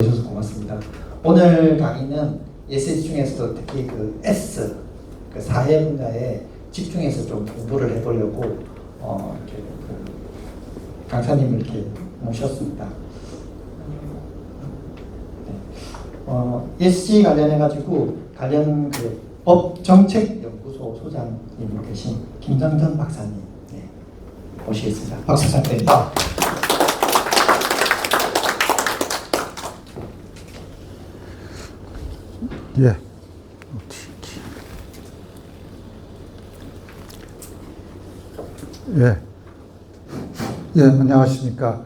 주셔서 고맙습니다. 오늘 강의는 ESG 중에서도 특히 그 S, 그 사회 분야에 집중해서 좀 공부를 해보려고 이렇게 그 강사님을 이렇게 모셨습니다. ESG 관련해가지고 관련 그 법정책연구소 소장님 계신 김정전 박사님 모시겠습니다. 박수 부탁드립니다. 예. 예. 예, 안녕하십니까.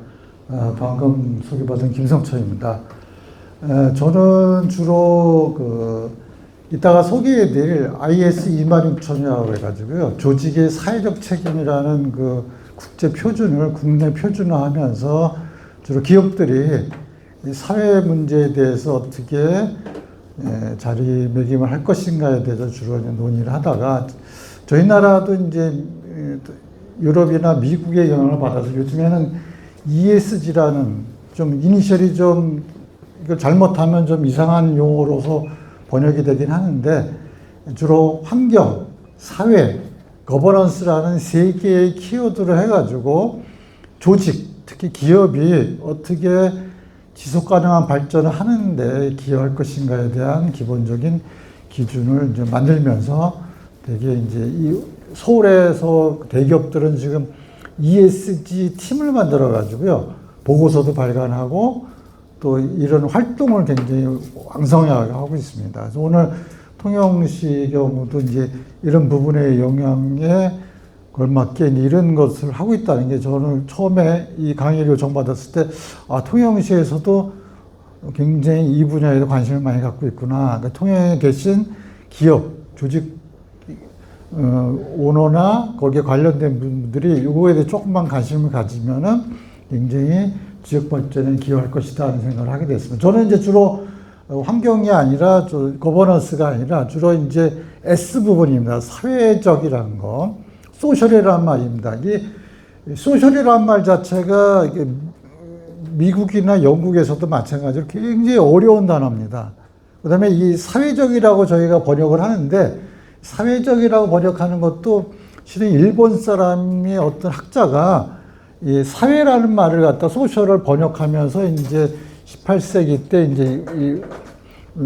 방금 소개받은 김성철입니다. 저는 주로 이따가 소개해드릴 IS 26000이라고 해가지고요. 조직의 사회적 책임이라는 그 국제 표준을 국내 표준화하면서 주로 기업들이 이 사회 문제에 대해서 어떻게 자리매김을 할 것인가에 대해서 주로 논의를 하다가 저희 나라도 이제 유럽이나 미국의 영향을 받아서 요즘에는 ESG라는 좀 이니셜이 좀 이걸 잘못하면 좀 이상한 용어로서 번역이 되긴 하는데 주로 환경, 사회, 거버넌스라는 세 개의 키워드를 해가지고 조직, 특히 기업이 어떻게 지속 가능한 발전을 하는데 기여할 것인가에 대한 기본적인 기준을 이제 만들면서 되게 이제 이 서울에서 대기업들은 지금 ESG 팀을 만들어 가지고요. 보고서도 발간하고 또 이런 활동을 굉장히 왕성하게 하고 있습니다. 그래서 오늘 통영시 경우도 이제 이런 부분의 영향에 걸맞게 이런 것을 하고 있다는 게 저는 처음에 이 강의를 요청받았을 때 통영시에서도 굉장히 이 분야에도 관심을 많이 갖고 있구나. 그러니까 통영에 계신 기업, 조직 오너나 거기에 관련된 분들이 이거에 대해 조금만 관심을 가지면은 굉장히 지역 발전에 기여할 것이다 하는 생각을 하게 됐습니다. 저는 이제 주로 환경이 아니라 거버넌스가 아니라 주로 이제 S 부분입니다. 사회적이라는 거. 소셜이라는 말입니다. 이 소셜이라는 말 자체가 미국이나 영국에서도 마찬가지로 굉장히 어려운 단어입니다. 그 다음에 이 사회적이라고 저희가 번역을 하는데 사회적이라고 번역하는 것도 실은 일본 사람이 어떤 학자가 이 사회라는 말을 갖다 소셜을 번역하면서 이제 18세기 때 이제 이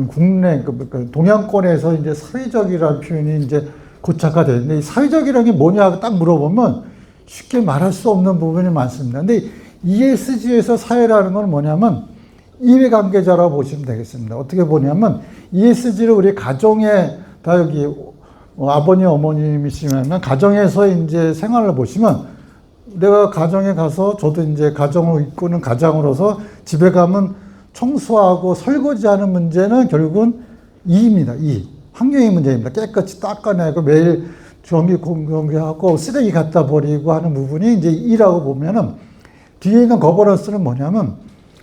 국내 동양권에서 이제 사회적이라는 표현이 이제 고착화 되는데 이 사회적이라는 게 뭐냐 딱 물어보면 쉽게 말할 수 없는 부분이 많습니다. 근데 ESG에서 사회라는 건 뭐냐면 이해관계자라고 보시면 되겠습니다. 어떻게 보냐면 ESG를 우리 가정에 다 여기 아버님 어머님이시면 가정에서 이제 생활을 보시면 내가 가정에 가서 저도 이제 가정을 이끄는 가장으로서 집에 가면 청소하고 설거지하는 문제는 결국은 이입니다. 환경의 문제입니다. 깨끗이 닦아내고 매일 정기 공경하고 쓰레기 갖다 버리고 하는 부분이 이제 이라고 보면은 뒤에 있는 거버넌스는 뭐냐면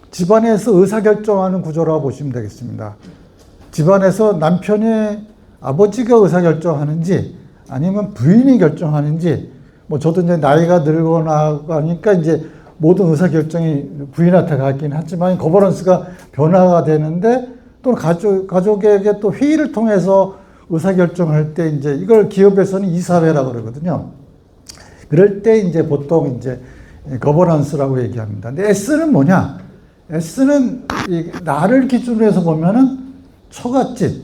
집안에서 의사결정하는 구조라고 보시면 되겠습니다. 집안에서 남편이 아버지가 의사결정하는지 아니면 부인이 결정하는지 뭐 저도 이제 나이가 늙거나 하니까 이제 모든 의사결정이 부인한테 가긴 하지만 거버넌스가 변화가 되는데 또 가족에게 또 회의를 통해서 의사결정할 때 이제 이걸 기업에서는 이사회라고 그러거든요. 그럴 때 이제 보통 이제 거버넌스라고 얘기합니다. 근데 S는 뭐냐? S는 나를 기준으로 해서 보면은 처갓집,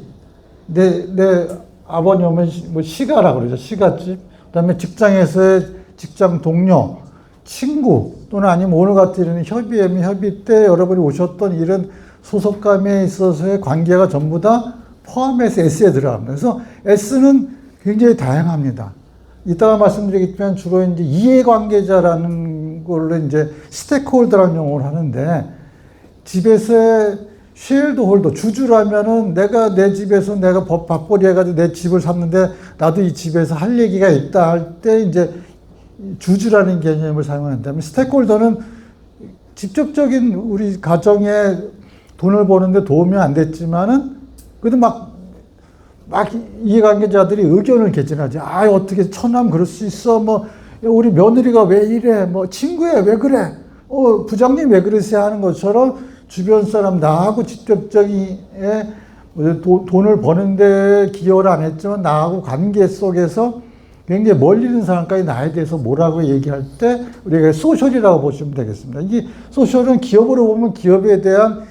내 아버님은 뭐 시가라고 그러죠. 시가집. 그다음에 직장에서의 직장 동료, 친구 또는 아니면 오늘 같은 이런 협의 때 여러분이 오셨던 이런 소속감에 있어서의 관계가 전부 다 포함해서 S에 들어갑니다. 그래서 S는 굉장히 다양합니다. 이따가 말씀드리겠지만 주로 이제 이해관계자라는 걸로 이제 스테이크홀더라는 용어를 하는데 집에서의 쉐일드 홀더, 주주라면은 내가 내 집에서 내가 밥벌이 해가지고 내 집을 샀는데 나도 이 집에서 할 얘기가 있다 할 때 이제 주주라는 개념을 사용한다면 스테이크홀더는 직접적인 우리 가정에 돈을 버는데 도움이 안 됐지만은 그래도 막 이해관계자들이 의견을 개진하지. 어떻게 처남 그럴 수 있어? 뭐 우리 며느리가 왜 이래? 뭐 친구야 왜 그래? 부장님 왜 그러세요? 하는 것처럼 주변 사람 나하고 직접적인 돈을 버는데 기여를 안 했지만 나하고 관계 속에서 굉장히 멀리 있는 사람까지 나에 대해서 뭐라고 얘기할 때 우리가 소셜이라고 보시면 되겠습니다. 이 소셜은 기업으로 보면 기업에 대한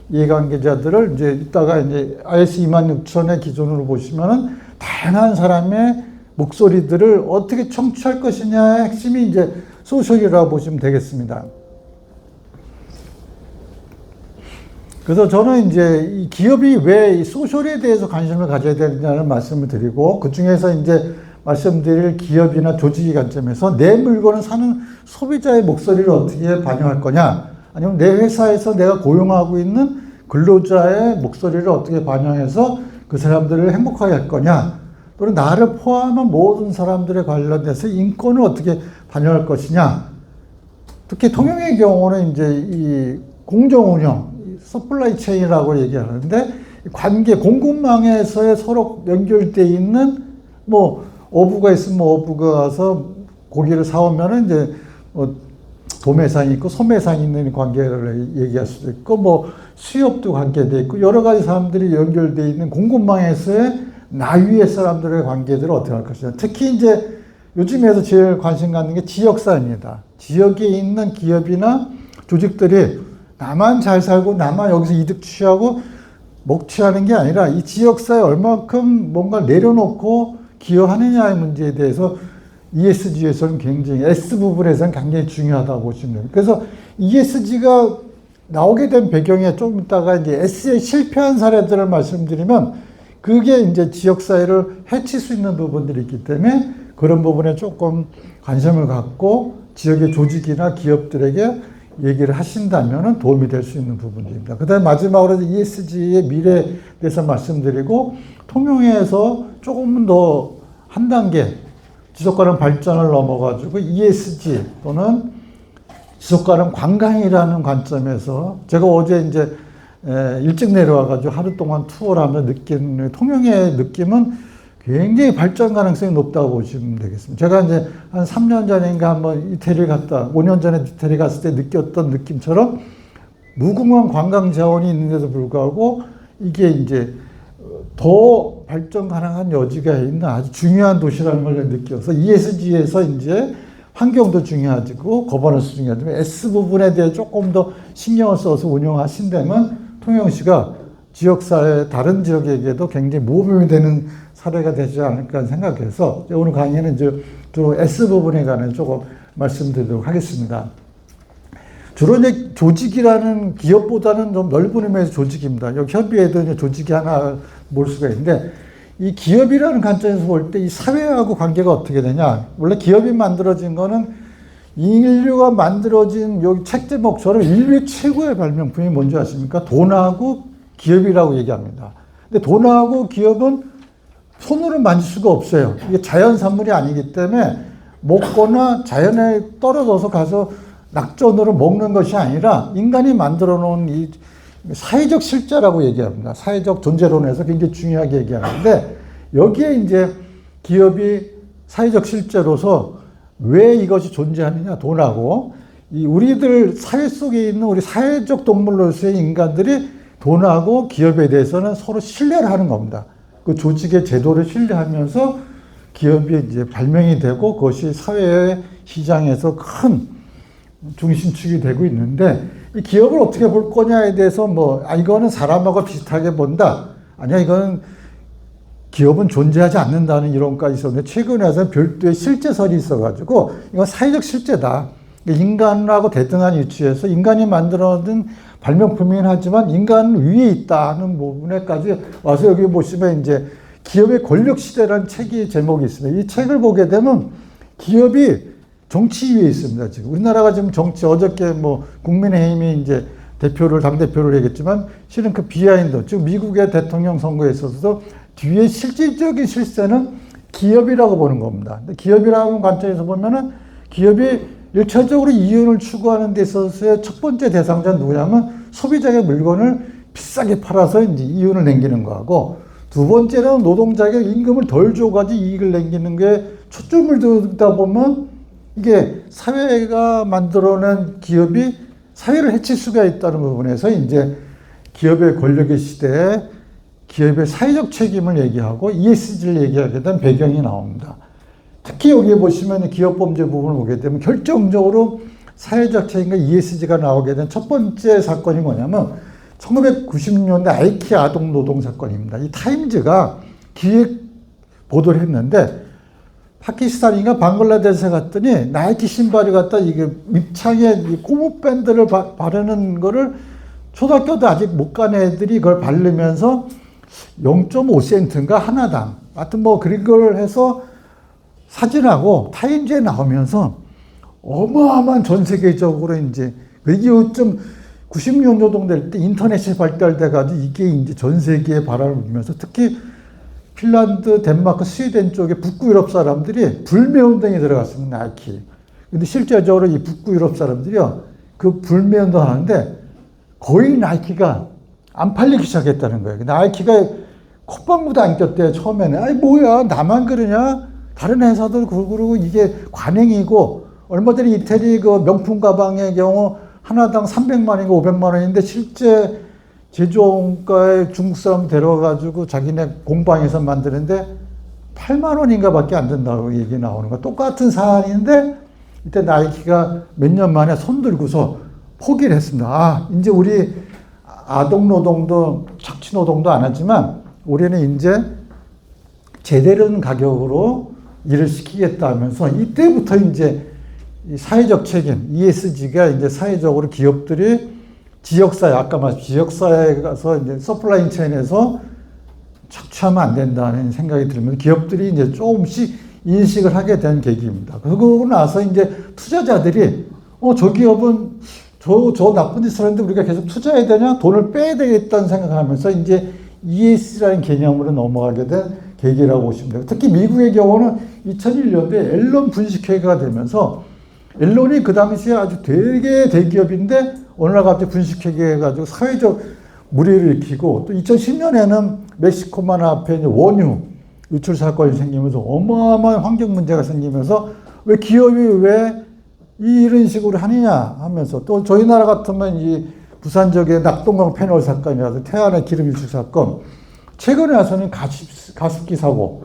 이해관계자들을 이제 이따가 이제 IS 26000의 기준으로 보시면은 다양한 사람의 목소리들을 어떻게 청취할 것이냐의 핵심이 이제 소셜이라고 보시면 되겠습니다. 그래서 저는 이제 이 기업이 왜 이 소셜에 대해서 관심을 가져야 되느냐는 말씀을 드리고, 그 중에서 이제 말씀드릴 기업이나 조직의 관점에서 내 물건을 사는 소비자의 목소리를 어떻게 반영할 거냐, 아니면 내 회사에서 내가 고용하고 있는 근로자의 목소리를 어떻게 반영해서 그 사람들을 행복하게 할 거냐, 또는 나를 포함한 모든 사람들에 관련돼서 인권을 어떻게 반영할 것이냐. 특히 통영의 경우는 이제 이 공정운영, 서플라이 체인이라고 얘기하는데, 관계, 공급망에서의 서로 연결되어 있는, 뭐, 어부가 있으면 어부가 가서 고기를 사오면은 이제, 도매상이 있고 소매상이 있는 관계를 얘기할 수도 있고, 뭐, 수협도 관계되어 있고, 여러 가지 사람들이 연결되어 있는 공급망에서의 나 위의 사람들의 관계들을 어떻게 할 것이냐. 특히 이제 요즘에서 제일 관심 갖는 게 지역사입니다. 지역에 있는 기업이나 조직들이 나만 잘 살고 나만 여기서 이득 취하고 먹튀하는 게 아니라 이 지역사에 얼마큼 뭔가 내려놓고 기여하느냐의 문제에 대해서 ESG에서는 굉장히, S 부분에서는 굉장히 중요하다고 보시면 됩니다. 그래서 ESG가 나오게 된 배경에 좀 이따가 이제 S에 실패한 사례들을 말씀드리면, 그게 이제 지역사회를 해칠 수 있는 부분들이 있기 때문에 그런 부분에 조금 관심을 갖고 지역의 조직이나 기업들에게 얘기를 하신다면 도움이 될 수 있는 부분입니다. 그 다음에 마지막으로 ESG의 미래에 대해서 말씀드리고, 통영에서 조금 더 한 단계 지속가능 발전을 넘어가지고 ESG 또는 지속가능 관광이라는 관점에서, 제가 어제 이제 일찍 내려와가지고 하루 동안 투어를 하며 느낀 통영의 느낌은 굉장히 발전 가능성이 높다고 보시면 되겠습니다. 제가 이제 한 3년 전인가 한번 이태리 갔다, 5년 전에 이태리 갔을 때 느꼈던 느낌처럼 무궁한 관광 자원이 있는데도 불구하고 이게 이제 더 발전 가능한 여지가 있는 아주 중요한 도시라는 걸 느껴서, ESG에서 이제 환경도 중요하고 거버넌스 중요하지만 S 부분에 대해 조금 더 신경을 써서 운영하신다면 통영시가 지역사회 다른 지역에게도 굉장히 모범이 되는 사례가 되지 않을까 생각해서 오늘 강의는 이제 주로 S 부분에 관해 조금 말씀드리도록 하겠습니다. 주로 이제 조직이라는, 기업보다는 좀 넓은 의미에서 조직입니다. 여기 협의회도 이제 조직이 하나 볼 수가 있는데, 이 기업이라는 관점에서 볼 때 이 사회하고 관계가 어떻게 되냐. 원래 기업이 만들어진 거는 인류가 만들어진, 여기 책 제목처럼 인류 최고의 발명품이 뭔지 아십니까? 돈하고 기업이라고 얘기합니다. 근데 돈하고 기업은 손으로 만질 수가 없어요. 이게 자연 산물이 아니기 때문에 먹거나 자연에 떨어져서 가서 낙전으로 먹는 것이 아니라 인간이 만들어 놓은 이 사회적 실제라고 얘기합니다. 사회적 존재론에서 굉장히 중요하게 얘기하는데, 여기에 이제 기업이 사회적 실제로서 왜 이것이 존재하느냐, 돈하고, 이 우리들 사회 속에 있는 우리 사회적 동물로서의 인간들이 돈하고 기업에 대해서는 서로 신뢰를 하는 겁니다. 그 조직의 제도를 신뢰하면서 기업이 이제 발명이 되고 그것이 사회 시장에서 큰 중심축이 되고 있는데, 이 기업을 어떻게 볼 거냐에 대해서 이거는 사람하고 비슷하게 본다. 아니야, 이건 기업은 존재하지 않는다는 이론까지 있었는데, 최근에 와서는 별도의 실제설이 있어가지고, 이건 사회적 실제다. 인간하고 대등한 위치에서 인간이 만들어낸 발명품이긴 하지만 인간 위에 있다는 부분에까지 와서 여기 보시면 이제 기업의 권력 시대라는 책이 제목이 있습니다. 이 책을 보게 되면 기업이 정치 위에 있습니다. 지금 우리나라가 지금 정치, 어저께 국민의힘이 이제 당대표를 얘기했지만 실은 그 비하인드, 즉 미국의 대통령 선거에 있어서도 뒤에 실질적인 실세는 기업이라고 보는 겁니다. 근데 기업이라는 관점에서 보면은 기업이 일차적으로 이윤을 추구하는 데 있어서의 첫 번째 대상자는 누구냐면 소비자의 물건을 비싸게 팔아서 이제 이윤을 남기는 거하고, 두 번째는 노동자에게 임금을 덜 줘가지고 이익을 남기는 게 초점을 두다 보면 이게 사회가 만들어낸 기업이 사회를 해칠 수가 있다는 부분에서 이제 기업의 권력의 시대에 기업의 사회적 책임을 얘기하고 ESG를 얘기하게 된 배경이 나옵니다. 특히 여기에 보시면 기업 범죄 부분을 보게 되면 결정적으로 사회적 책임과 ESG가 나오게 된 첫 번째 사건이 뭐냐면 1990년대 아이키 아동 노동 사건입니다. 이 타임즈가 기획 보도를 했는데 파키스탄인가 방글라데시에 갔더니 나이키 신발이 갖다 이게 밑창에 고무 밴드를 바르는 거를 초등학교도 아직 못 간 애들이 그걸 바르면서 0.5센트인가 하나당 하여튼 뭐 그런 걸 해서 사진하고 타임즈에 나오면서 어마어마한 전 세계적으로 이제 이게 좀 90년 정도 될 때 인터넷이 발달돼 가지고 이게 이제 전 세계에 바람을 불면서 특히 핀란드, 덴마크, 스웨덴 쪽에 북구 유럽 사람들이 불매 운동에 들어갔습니다. 나이키. 근데 실제적으로 이 북구 유럽 사람들이요 그 불매 운동 하는데 거의 나이키가 안 팔리기 시작했다는 거예요. 나이키가 콧방구도 안 꼈대요. 처음에는 아이 뭐야 나만 그러냐? 다른 회사도 그러고 이게 관행이고 얼마 전에 이태리 그 명품 가방의 경우 하나당 300만 원인가 500만 원인데 실제 제조원가에 중국 사람 데려가가지고 자기네 공방에서 만드는데 8만 원인가 밖에 안 된다고 얘기 나오는 거. 똑같은 사안인데 이때 나이키가 몇 년 만에 손 들고서 포기를 했습니다. 아, 이제 우리 아동 노동도 착취 노동도 안 하지만 우리는 이제 제대로 된 가격으로 일을 시키겠다 하면서 이때부터 이제 사회적 책임, ESG가 이제 사회적으로 기업들이 지역사회, 아까 말씀 지역사회에 가서 이제 서플라이 체인에서 착취하면 안 된다는 생각이 들면서 기업들이 이제 조금씩 인식을 하게 된 계기입니다. 그러고 나서 이제 투자자들이, 저 기업은 저 나쁜 짓을 하는데 우리가 계속 투자해야 되냐? 돈을 빼야 되겠다는 생각을 하면서 이제 ESG라는 개념으로 넘어가게 된 계기라고 보시면 돼요. 특히 미국의 경우는 2001년도에 앨런 분식회계가 되면서 앨런이 그 당시에 아주 되게 대기업인데 어느 날 갑자기 분식회계해가지고 사회적 물의를 일으키고 또 2010년에는 멕시코만 앞에 이제 원유 유출 사건이 생기면서 어마어마한 환경 문제가 생기면서 왜 기업이 왜 이런 식으로 하느냐 하면서 또 저희 나라 같으면 이 부산 지역의 낙동강 패널 사건이라든지 태안의 기름 유출 사건 최근에 와서는 가습기 사고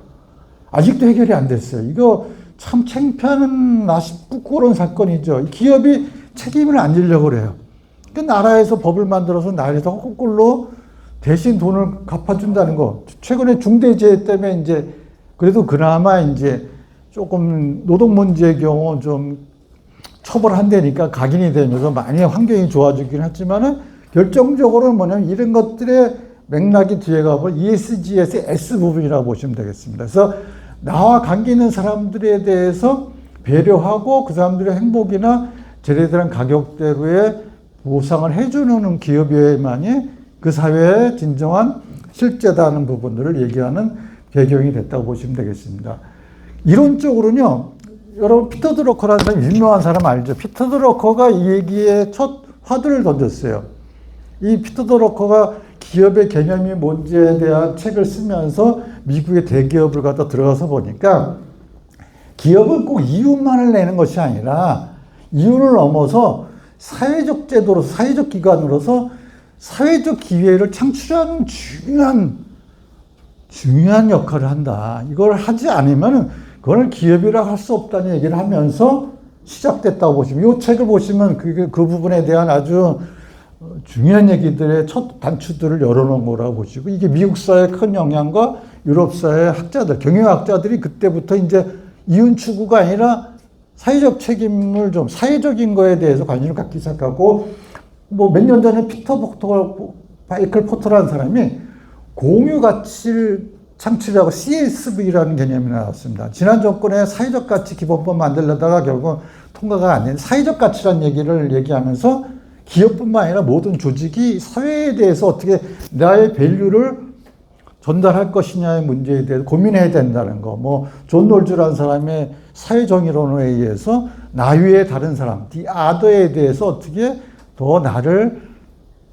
아직도 해결이 안 됐어요. 이거 참 창피한 부끄러운 사건이죠. 기업이 책임을 안 지려고 그래요. 그 나라에서 법을 만들어서 나라에서 거꾸로 대신 돈을 갚아준다는 거. 최근에 중대재해 때문에 이제 그래도 그나마 이제 조금 노동 문제의 경우 좀 처벌한다니까 각인이 되면서 많이 환경이 좋아지긴 했지만은 결정적으로는 뭐냐면 이런 것들의 맥락이 뒤에 가면 ESG에서 S 부분이라고 보시면 되겠습니다. 그래서 나와 관계 있는 사람들에 대해서 배려하고 그 사람들의 행복이나 제대로 가격대로의 보상을 해주는 기업에만이 그 사회의 진정한 실제다는 부분들을 얘기하는 배경이 됐다고 보시면 되겠습니다. 이론적으로는요, 여러분 피터 드러커라는 사람 유명한 사람 알죠? 피터 드러커가 이 얘기에 첫 화두를 던졌어요. 이 피터 드러커가 기업의 개념이 뭔지에 대한 책을 쓰면서 미국의 대기업을 갖다 들어가서 보니까 기업은 꼭 이윤만을 내는 것이 아니라 이윤을 넘어서 사회적 제도로서 사회적 기관으로서 사회적 기회를 창출하는 중요한 역할을 한다. 이걸 하지 않으면 그걸 기업이라고 할 수 없다는 얘기를 하면서 시작됐다고 보시면 이 책을 보시면 그 부분에 대한 아주 중요한 얘기들의 첫 단추들을 열어놓은 거라고 보시고 이게 미국 사회의 큰 영향과 유럽 사회의 학자들, 경영학자들이 그때부터 이제 이윤 추구가 아니라 사회적 책임을 좀 사회적인 거에 대해서 관심을 갖기 시작하고 뭐 몇 년 전에 바이클 포터라는 사람이 공유 가치를 창출하고 CSV라는 개념이 나왔습니다. 지난 정권에 사회적 가치 기본법 만들려다가 결국 통과가 안 된 사회적 가치라는 얘기를 얘기하면서 기업뿐만 아니라 모든 조직이 사회에 대해서 어떻게 나의 밸류를 전달할 것이냐의 문제에 대해서 고민해야 된다는 거. 뭐 존 롤즈라는 사람의 사회정의론에 의해서 나 위에 다른 사람, the other에 대해서 어떻게 더 나를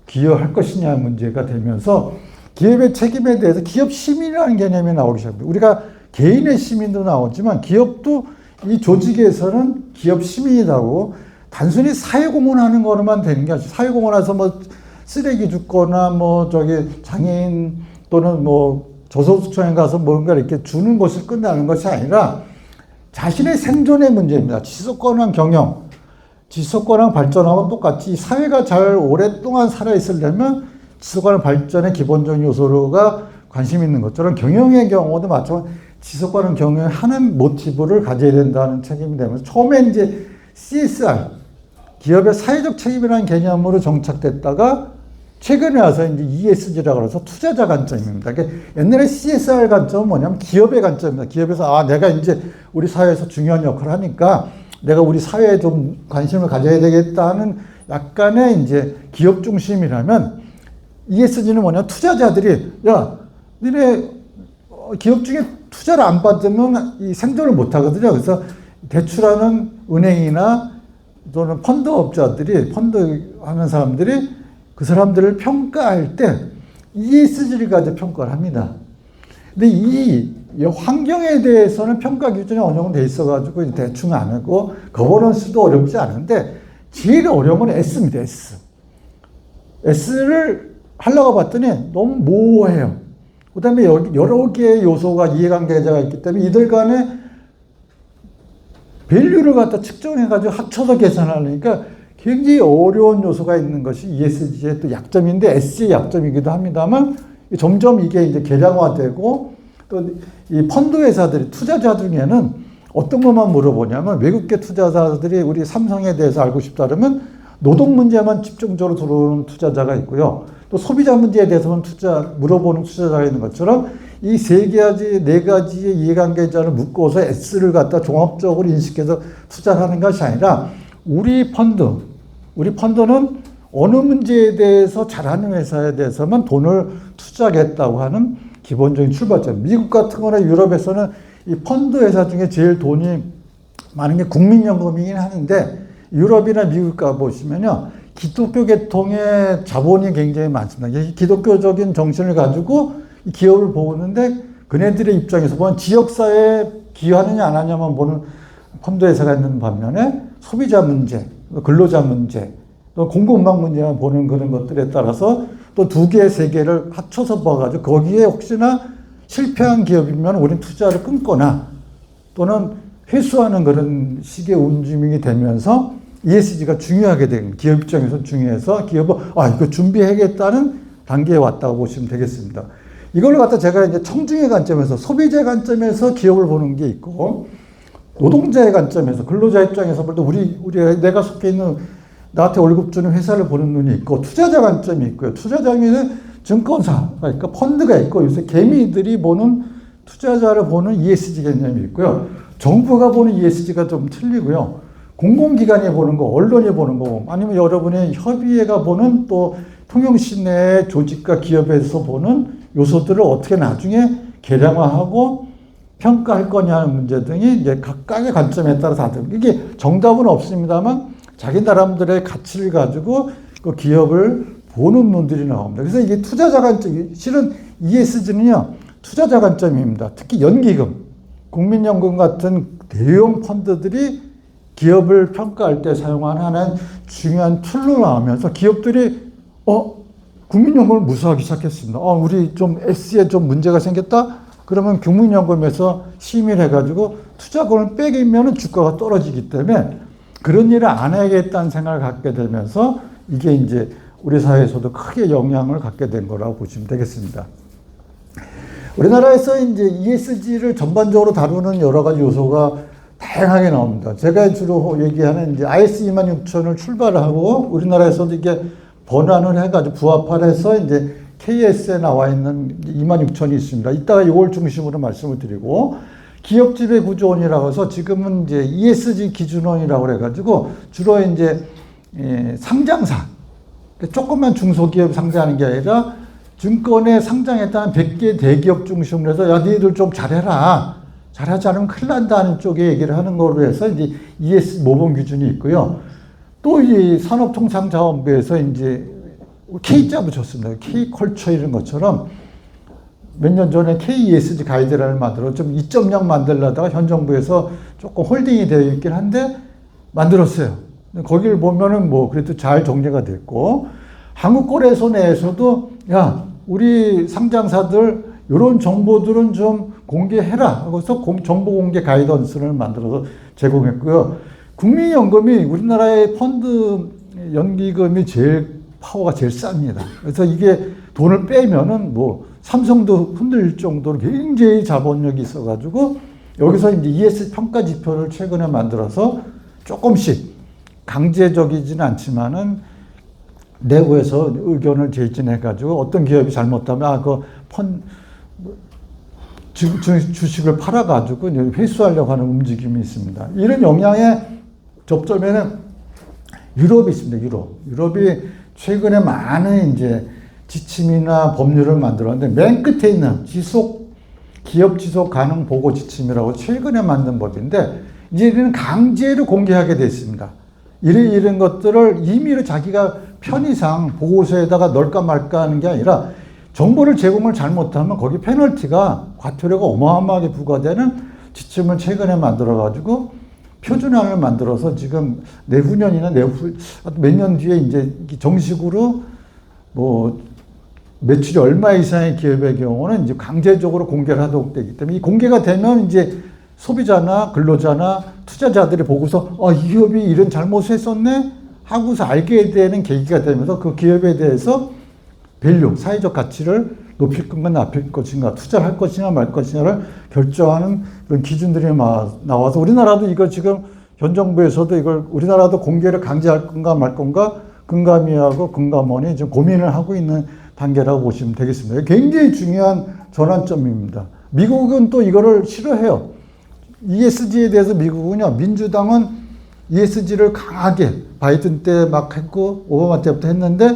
기여할 것이냐의 문제가 되면서 기업의 책임에 대해서 기업 시민이라는 개념이 나오기 시작합니다. 우리가 개인의 시민도 나오지만 기업도 이 조직에서는 기업 시민이라고 단순히 사회공헌하는 거로만 되는 게 아니라 사회공헌해서 뭐 쓰레기 줍거나 뭐 저기 장애인 또는 뭐 저소득층에 가서 뭔가 이렇게 주는 것을 끝나는 것이 아니라 자신의 생존의 문제입니다. 지속가능 경영, 지속가능 발전하고 똑같이 사회가 잘 오랫동안 살아있으려면 지속가능 발전의 기본적인 요소가 관심 있는 것처럼 경영의 경우도 마찬가지로 지속가능 경영을 하는 모티브를 가져야 된다는 책임이 되면서 처음에 이제 CSR, 기업의 사회적 책임이라는 개념으로 정착됐다가 최근에 와서 이제 ESG라고 해서 투자자 관점입니다. 그러니까 옛날에 CSR 관점은 뭐냐면 기업의 관점입니다. 기업에서 내가 이제 우리 사회에서 중요한 역할을 하니까 내가 우리 사회에 좀 관심을 가져야 되겠다는 약간의 이제 기업 중심이라면 ESG는 뭐냐 투자자들이 야 니네 기업 중에 투자를 안 받으면 이 생존을 못 하거든요. 그래서 대출하는 은행이나 또는 펀드업자들이 펀드 하는 사람들이 그 사람들을 평가할 때 ESG를 가지고 평가를 합니다. 근데 이 환경에 대해서는 평가 기준이 어느 정도 돼 있어가지고 대충 안 하고 거버넌스도 어렵지 않은데 제일 어려운 건 S입니다. S. S를 하려고 봤더니 너무 모호해요. 그 다음에 여러 개의 요소가 이해관계자가 있기 때문에 이들 간에 밸류를 갖다 측정해가지고 합쳐서 계산하려니까 굉장히 어려운 요소가 있는 것이 ESG의 또 약점인데 S의 약점이기도 합니다만 점점 이게 이제 개량화되고 또 이 펀드 회사들이 투자자 중에는 어떤 것만 물어보냐면 외국계 투자자들이 우리 삼성에 대해서 알고 싶다 그러면 노동 문제만 집중적으로 들어오는 투자자가 있고요. 또 소비자 문제에 대해서는 물어보는 투자자가 있는 것처럼 이 네 가지의 이해관계자를 묶어서 S를 갖다 종합적으로 인식해서 투자를 하는 것이 아니라 우리 펀드는 어느 문제에 대해서 잘하는 회사에 대해서만 돈을 투자하겠다고 하는 기본적인 출발점. 미국 같은 거나 유럽에서는 이 펀드 회사 중에 제일 돈이 많은 게 국민연금이긴 하는데 유럽이나 미국 가 보시면요. 기독교 계통의 자본이 굉장히 많습니다. 기독교적인 정신을 가지고 이 기업을 보는데 그네들의 입장에서 보면 지역사회에 기여하느냐 안 하냐만 보는 펀드 회사가 있는 반면에 소비자 문제, 근로자 문제, 또 공공망 문제만 보는 그런 것들에 따라서 또 두 개, 세 개를 합쳐서 봐가지고 거기에 혹시나 실패한 기업이면 우린 투자를 끊거나 또는 회수하는 그런 식의 움직임이 되면서 ESG가 중요하게 된 기업 입장에서 중요해서 기업은 이거 준비해야겠다는 단계에 왔다고 보시면 되겠습니다. 이걸 갖다 제가 이제 청중의 관점에서 소비자의 관점에서 기업을 보는 게 있고 노동자의 관점에서 근로자 입장에서 볼 때 우리 내가 속해 있는 나한테 월급 주는 회사를 보는 눈이 있고 투자자 관점이 있고요. 투자자는 증권사가 있고 펀드가 있고 요새 개미들이 보는 투자자를 보는 ESG 개념이 있고요. 정부가 보는 ESG가 좀 틀리고요. 공공기관이 보는 거, 언론이 보는 거, 아니면 여러분의 협의회가 보는 또 통영시 내 조직과 기업에서 보는 요소들을 어떻게 나중에 개량화하고 평가할 거냐는 문제 등이 이제 각각의 관점에 따라 다른 이게 정답은 없습니다만 자기 나름대로의 가치를 가지고 그 기업을 보는 눈들이 나옵니다. 그래서 이게 투자자 관점, 실은 ESG는요, 투자자 관점입니다. 특히 연기금, 국민연금 같은 대형 펀드들이 기업을 평가할 때 사용하는 중요한 툴로 나오면서 기업들이 국민연금을 무수하기 시작했습니다. 우리 좀 S에 좀 문제가 생겼다? 그러면 국민연금에서 심의를 해가지고 투자금을 빼기면 주가가 떨어지기 때문에 그런 일을 안 해야겠다는 생각을 갖게 되면서 이게 이제 우리 사회에서도 크게 영향을 갖게 된 거라고 보시면 되겠습니다. 우리나라에서 이제 ESG를 전반적으로 다루는 여러 가지 요소가 다양하게 나옵니다. 제가 주로 얘기하는 이제 IS 26000을 출발하고 우리나라에서도 이게 번안을 해가지고 부합화해서 이제 KS에 나와 있는 26000이 있습니다. 이따가 이걸 중심으로 말씀을 드리고 기업 지배 구조원이라고 해서 지금은 이제 ESG 기준원이라고 해가지고 주로 이제 상장사, 조그만 중소기업 상장하는 게 아니라 증권에 상장했다는 100개 대기업 중심으로 해서 야, 너희들 좀 잘해라. 잘하지 않으면 큰일 난다는 쪽에 얘기를 하는 거로 해서 이제 ESG 모범 기준이 있고요. 또 이 산업통상자원부에서 이제 K자 붙였습니다. K컬처 이런 것처럼 몇 년 전에 KESG 가이드라인을 만들어 좀 2.0 만들려다가 현 정부에서 조금 홀딩이 되어 있긴 한데 만들었어요. 거기를 보면은 뭐 그래도 잘 정리가 됐고, 한국거래소 내에서도 야, 우리 상장사들 이런 정보들은 좀 공개해라 하고서 정보 공개 가이던스를 만들어서 제공했고요. 국민연금이 우리나라의 펀드 연기금이 제일 파워가 제일 쌉니다. 그래서 이게 돈을 빼면은 뭐 삼성도 흔들릴 정도로 굉장히 자본력이 있어가지고 여기서 이제 ES 평가 지표를 최근에 만들어서 조금씩 강제적이지는 않지만은 내부에서 의견을 제진해가지고 어떤 기업이 잘못하면 주식을 팔아가지고 회수하려고 하는 움직임이 있습니다. 이런 영향의 접점에는 유럽이 있습니다. 유럽이 최근에 많은 이제 지침이나 법률을 만들었는데 맨 끝에 있는 기업 지속 가능 보고 지침이라고 최근에 만든 법인데 이제 이는 강제로 공개하게 됐습니다. 이런 것들을 임의로 자기가 편의상 보고서에다가 넣을까 말까 하는 게 아니라 정보를 제공을 잘못하면 거기 페널티가 과태료가 어마어마하게 부과되는 지침을 최근에 만들어가지고 표준안을 만들어서 지금 내후년이나 몇 년 뒤에 이제 정식으로 뭐 매출이 얼마 이상의 기업의 경우는 이제 강제적으로 공개를 하도록 되기 때문에 이 공개가 되면 이제 소비자나 근로자나 투자자들이 보고서 이 기업이 이런 잘못을 했었네 하고서 알게 되는 계기가 되면서 그 기업에 대해서 밸류, 사회적 가치를 높일 건가 낮힐 것인가, 투자를 할 것이냐 말 것이냐를 결정하는 그런 기준들이 나와서 우리나라도 이거 지금 현 정부에서도 이걸 우리나라도 공개를 강제할 건가 말 건가 금감위하고 금감원이 지금 고민을 하고 있는 단계라고 보시면 되겠습니다. 굉장히 중요한 전환점입니다. 미국은 또 이거를 싫어해요. ESG에 대해서 미국은요, 민주당은 ESG를 강하게 바이든 때 막 했고 오바마 때부터 했는데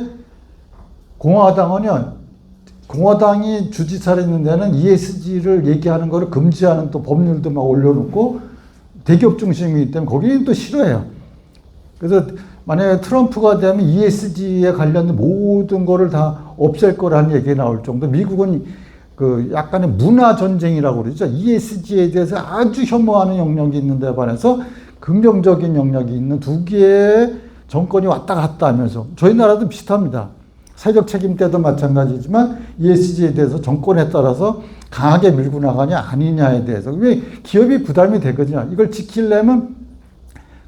공화당은요, 공화당이 주지사를 있는 데는 ESG를 얘기하는 거를 금지하는 또 법률도 막 올려놓고 대기업 중심이기 때문에 거기는 또 싫어해요. 그래서 만약에 트럼프가 되면 ESG에 관련된 모든 거를 다 없앨 거라는 얘기가 나올 정도. 미국은 그 약간의 문화 전쟁이라고 그러죠. ESG에 대해서 아주 혐오하는 영역이 있는데 반해서 긍정적인 영역이 있는 두 개의 정권이 왔다 갔다 하면서 저희 나라도 비슷합니다. 사회적 책임 때도 마찬가지지만 ESG에 대해서 정권에 따라서 강하게 밀고 나가냐 아니냐에 대해서 왜 기업이 부담이 되거든요. 이걸 지키려면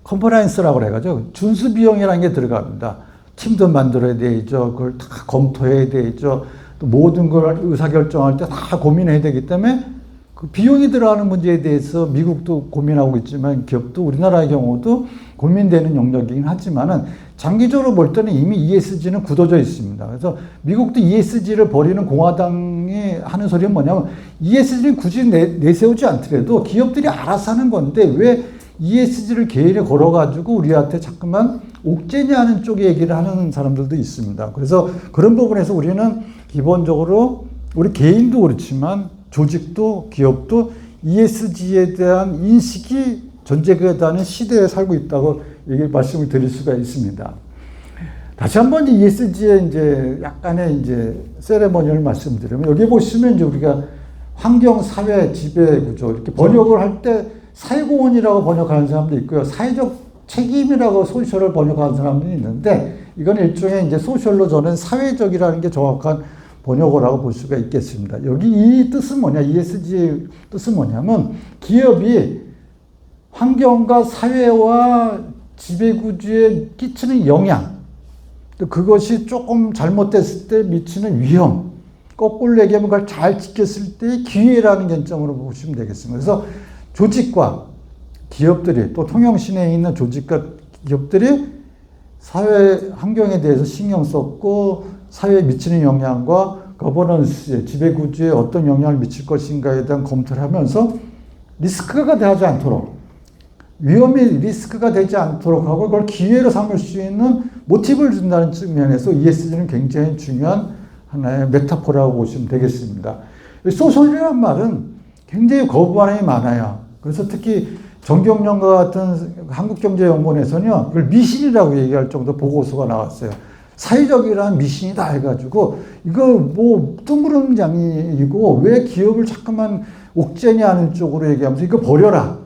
컴플라이언스라고 해가지고 준수 비용이라는 게 들어갑니다. 팀도 만들어야 되죠. 그걸 다 검토해야 되죠. 또 모든 걸 의사결정할 때 다 고민해야 되기 때문에 그 비용이 들어가는 문제에 대해서 미국도 고민하고 있지만 기업도 우리나라의 경우도 고민되는 영역이긴 하지만은 장기적으로 볼 때는 이미 ESG는 굳어져 있습니다. 그래서 미국도 ESG를 버리는 공화당이 하는 소리는 뭐냐면 ESG는 굳이 내세우지 않더라도 기업들이 알아서 하는 건데 왜 ESG를 개인에 걸어가지고 우리한테 자꾸만 옥죄냐 하는 쪽의 얘기를 하는 사람들도 있습니다. 그래서 그런 부분에서 우리는 기본적으로 우리 개인도 그렇지만 조직도 기업도 ESG에 대한 인식이 전제되는 시대에 살고 있다고 말씀을 드릴 수가 있습니다. 다시 한번 ESG의 이제 약간의 이제 세레머니를 말씀드리면 여기 보시면 이제 우리가 환경, 사회, 지배 구조 이렇게 번역을 할 때 사회공헌이라고 번역하는 사람도 있고요. 사회적 책임이라고 소셜을 번역하는 사람도 있는데 이건 일종의 이제 소셜로 저는 사회적이라는 게 정확한 번역어라고 볼 수가 있겠습니다. 여기 이 뜻은 뭐냐, ESG의 뜻은 뭐냐면 기업이 환경과 사회와 지배구조에 끼치는 영향, 또 그것이 조금 잘못됐을 때 미치는 위험, 거꾸로 얘기하면 그걸 잘 지켰을 때의 기회라는 관점으로 보시면 되겠습니다. 그래서 조직과 기업들이 또 통영시내에 있는 조직과 기업들이 사회 환경에 대해서 신경 썼고 사회에 미치는 영향과 거버넌스에 지배구조에 어떤 영향을 미칠 것인가에 대한 검토를 하면서 리스크가 되지 않도록 위험이 리스크가 되지 않도록 하고 그걸 기회로 삼을 수 있는 모티브를 준다는 측면에서 ESG는 굉장히 중요한 하나의 메타포라고 보시면 되겠습니다. 소셜이라는 말은 굉장히 거부 반응이 많아요. 그래서 특히 정경련과 같은 한국경제연구원에서는요, 그걸 미신이라고 얘기할 정도 보고서가 나왔어요. 사회적이라는 미신이다 해가지고, 이거 뭐 뜬구름장이고, 왜 기업을 자꾸만 옥죄냐 하는 쪽으로 얘기하면서 이거 버려라.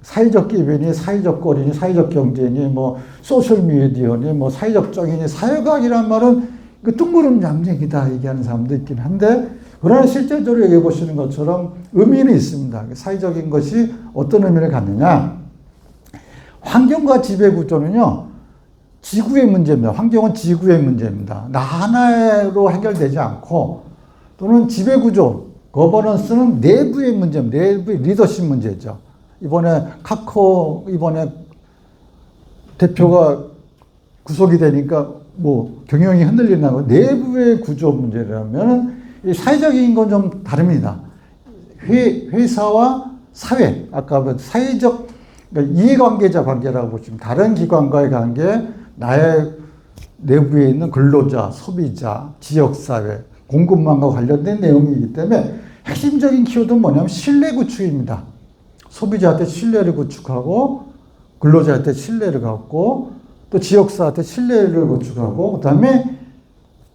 사회적 기변이, 사회적 거리니, 사회적 경제니, 뭐 소셜 미디어니, 뭐 사회적 정의니, 사회과학이란 말은 그 뜬구름 양쟁이다 얘기하는 사람도 있긴 한데, 그러나 실제적으로 얘기해 보시는 것처럼 의미는 있습니다. 사회적인 것이 어떤 의미를 갖느냐? 환경과 지배 구조는요, 지구의 문제입니다. 환경은 지구의 문제입니다. 나 하나로 해결되지 않고, 또는 지배 구조, 거버넌스는 내부의 문제입니다. 내부의 리더십 문제죠. 이번에 이번에 대표가 구속이 되니까 뭐 경영이 흔들린다고, 내부의 구조 문제라면 이 사회적인 건 좀 다릅니다. 회사와 사회, 아까 사회적, 그러니까 이해관계자 관계라고 보시면, 다른 기관과의 관계, 나의 내부에 있는 근로자, 소비자, 지역사회, 공급망과 관련된 내용이기 때문에 핵심적인 키워드는 뭐냐면 신뢰 구축입니다. 소비자한테 신뢰를 구축하고, 근로자한테 신뢰를 갖고, 또 지역사한테 신뢰를 구축하고, 그 다음에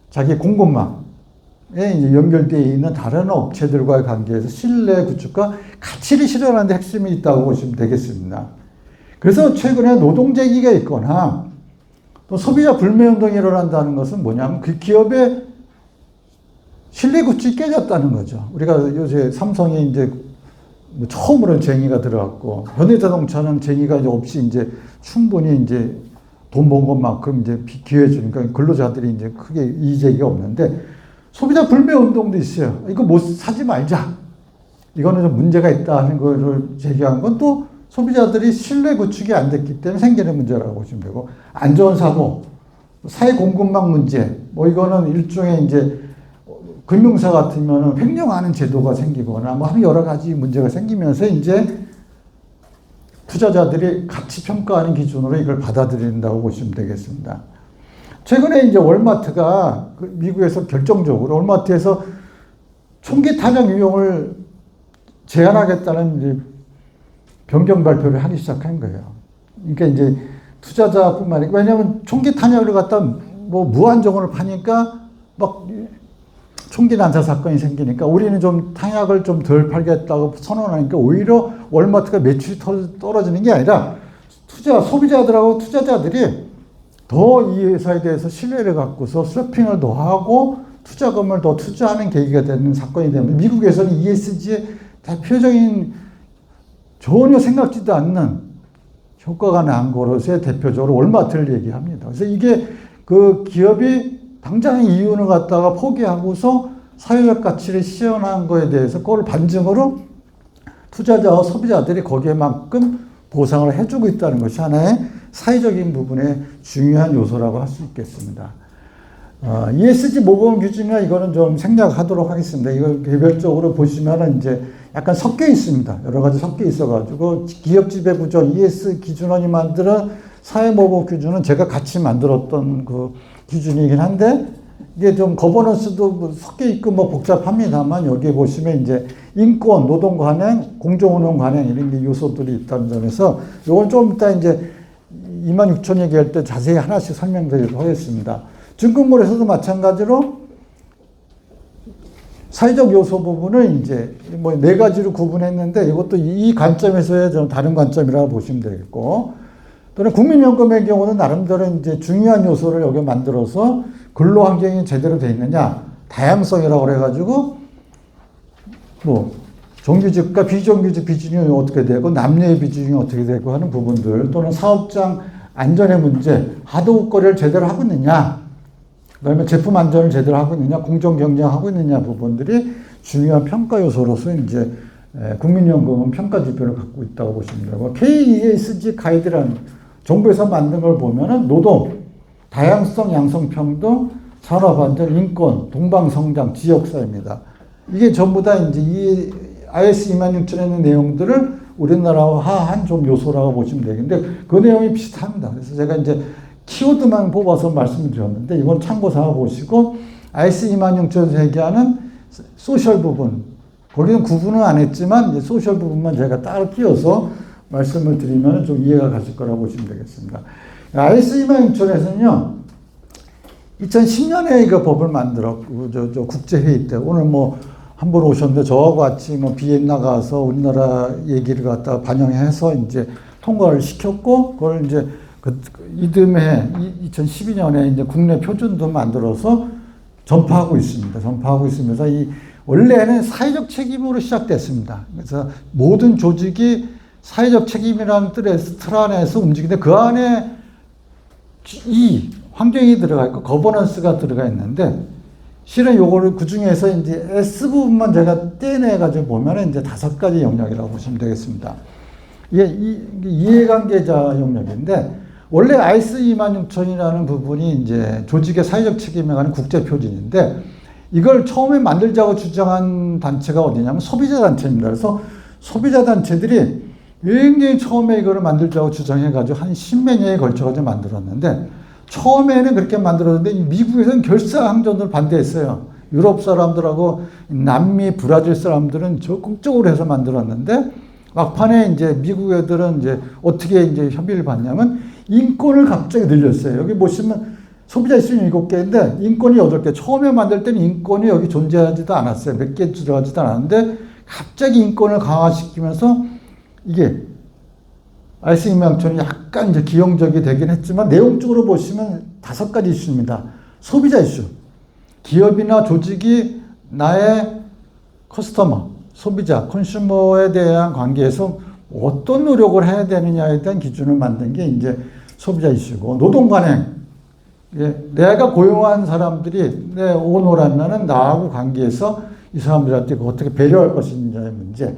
자기 공급망에 이제 연결되어 있는 다른 업체들과의 관계에서 신뢰 구축과 가치를 실현하는 데 핵심이 있다고 보시면 되겠습니다. 그래서 최근에 노동쟁의가 있거나 또 소비자 불매운동이 일어난다는 것은 뭐냐면 그 기업의 신뢰 구축이 깨졌다는 거죠. 우리가 요새 삼성이 이제 뭐 처음으로 쟁의가 들어갔고, 현대자동차는 쟁의가 이제 없이 이제 충분히 이제 돈 번 것만큼 이제 기회 주니까 근로자들이 이제 크게 이의제기가 없는데, 소비자 불매 운동도 있어요. 이거 못 사지 말자. 이거는 좀 문제가 있다 하는 거를 제기한 건 또 소비자들이 신뢰 구축이 안 됐기 때문에 생기는 문제라고 보시면 되고, 안전사고, 사회 공급망 문제, 뭐 이거는 일종의 이제 금융사 같으면 횡령하는 제도가 생기거나 뭐 하는 여러 가지 문제가 생기면서 이제 투자자들이 가치 평가하는 기준으로 이걸 받아들인다고 보시면 되겠습니다. 최근에 이제 월마트가 미국에서 결정적으로 월마트에서 총기 탄약 유용을 제한하겠다는 이제 변경 발표를 하기 시작한 거예요. 그러니까 이제 투자자뿐만 아니라, 왜냐하면 총기 탄약을 갖다 뭐 무한정으로 파니까 막 총기 난사 사건이 생기니까 우리는 좀 탄약을 좀 덜 팔겠다고 선언하니까 오히려 월마트가 매출이 떨어지는 게 아니라 소비자들하고 투자자들이 더 이 회사에 대해서 신뢰를 갖고서 쇼핑을 더 하고 투자금을 더 투자하는 계기가 되는 사건이 되면, 미국에서는 ESG의 대표적인 전혀 생각지도 않는 효과가 난 것에 대표적으로 월마트를 얘기합니다. 그래서 이게 그 기업이 당장 이윤을 갖다가 포기하고서 사회적 가치를 실현한 거에 대해서 그걸 반증으로 투자자와 소비자들이 거기에만큼 보상을 해주고 있다는 것이 하나의 사회적인 부분의 중요한 요소라고 할 수 있겠습니다. ESG 모범 규칙이나 이거는 좀 생략하도록 하겠습니다. 이걸 개별적으로 보시면은 이제 약간 섞여 있습니다. 여러 가지 섞여 있어가지고, 기업 지배 구조 ES 기준원이 만드는 사회 모범 규준은 제가 같이 만들었던 그 기준이긴 한데, 이게 좀 거버넌스도 뭐 섞여 있고 뭐 복잡합니다만, 여기 보시면 이제 인권, 노동 관행, 공정 운영 관행 이런 게 요소들이 있다는 점에서 이건 좀 이따 이제 26,000 얘기할 때 자세히 하나씩 설명드리도록 하겠습니다. 증권거래소도 마찬가지로 사회적 요소 부분을 이제 뭐 4가지로 구분했는데, 이것도 이 관점에서의 좀 다른 관점이라고 보시면 되겠고, 또는 국민연금의 경우는 나름대로 이제 중요한 요소를 여기 만들어서 근로 환경이 제대로 돼 있느냐, 다양성이라고 그래가지고 뭐 정규직과 비정규직 비중이 어떻게 되고 남녀의 비중이 어떻게 되고 하는 부분들, 또는 사업장 안전의 문제, 하드워크 거래를 제대로 하고 있느냐, 그다음에 제품 안전을 제대로 하고 있느냐, 공정 경쟁하고 있느냐 부분들이 중요한 평가 요소로서 이제 국민연금은 평가 지표를 갖고 있다고 보시면 되고, KESG 가이드라는 정부에서 만든 걸 보면은 노동, 다양성, 양성평등, 산업안전, 인권, 동방성장, 지역사회입니다. 이게 전부 다 이제 이 IS 26000에 있는 내용들을 우리나라와 한 좀 요소라고 보시면 되겠는데, 그 내용이 비슷합니다. 그래서 제가 이제 키워드만 뽑아서 말씀을 드렸는데, 이건 참고 삼아 보시고, IS 26000에서 얘기하는 소셜 부분, 거기는 구분은 안 했지만 이제 소셜 부분만 제가 따로 끼워서 말씀을 드리면 좀 이해가 가실 거라고 보시면 되겠습니다. IS 26000에서는요, 2010년에 이거 법을 만들었고, 국제회의 때, 오늘 뭐, 한 번 오셨는데 저하고 같이 뭐 비엔나 가서 우리나라 얘기를 갖다 반영해서 이제 통과를 시켰고 그걸 이제 이듬해 2012년에 이제 국내 표준도 만들어서 전파하고 있습니다. 전파하고 있으면서 원래는 사회적 책임으로 시작됐습니다. 그래서 모든 조직이 사회적 책임이라는 틀 안에서 움직이는데 그 안에 이 환경이 들어가 있고 거버넌스가 들어가 있는데 실은 요거를 그 중에서 이제 S 부분만 제가 떼내가지고 보면은 이제 5가지 영역이라고 보시면 되겠습니다. 이게 이해관계자 영역인데 원래 IS 26000이라는 부분이 이제 조직의 사회적 책임에 관한 국제 표준인데 이걸 처음에 만들자고 주장한 단체가 어디냐면 소비자 단체입니다. 그래서 소비자 단체들이 굉장히 처음에 이거를 만들자고 주장해가지고 한 10몇 년에 걸쳐가지고 만들었는데 처음에는 그렇게 만들었는데 미국에서는 결사항전을 반대했어요. 유럽 사람들하고 남미, 브라질 사람들은 적극적으로 해서 만들었는데 막판에 이제 미국 애들은 이제 어떻게 이제 협의를 받냐면 인권을 갑자기 늘렸어요. 여기 보시면 소비자 이슈는 7개인데 인권이 8개. 처음에 만들 때는 인권이 여기 존재하지도 않았어요. 몇 개 들어가지도 않았는데 갑자기 인권을 강화시키면서 이게 IS 26000이 약간 이제 기형적이 되긴 했지만 내용적으로 보시면 5가지 이슈입니다. 소비자 이슈. 기업이나 조직이 나의 커스터머, 소비자, 컨슈머에 대한 관계에서 어떤 노력을 해야 되느냐에 대한 기준을 만든 게 이제 소비자 이슈고 노동 관행. 내가 고용한 사람들이 내 오너라면은 나하고 관계에서 이 사람들한테 어떻게 배려할 것인지의 문제.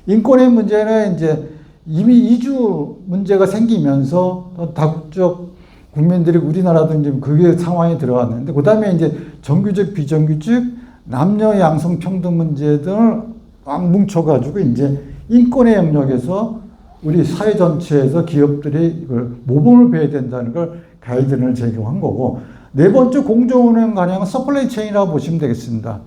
인권의 문제는 이제 이미 이주 문제가 생기면서 다국적 국민들이 우리나라도 이제 그게 상황이 들어왔는데 그 다음에 이제 정규직, 비정규직, 남녀 양성 평등 문제 등을 막 뭉쳐가지고 이제 인권의 영역에서 우리 사회 전체에서 기업들이 이걸 모범을 배워야 된다는 걸 가이드를 제공한 거고 네 번째 공정운행 관행은 서플라이 체인이라고 보시면 되겠습니다.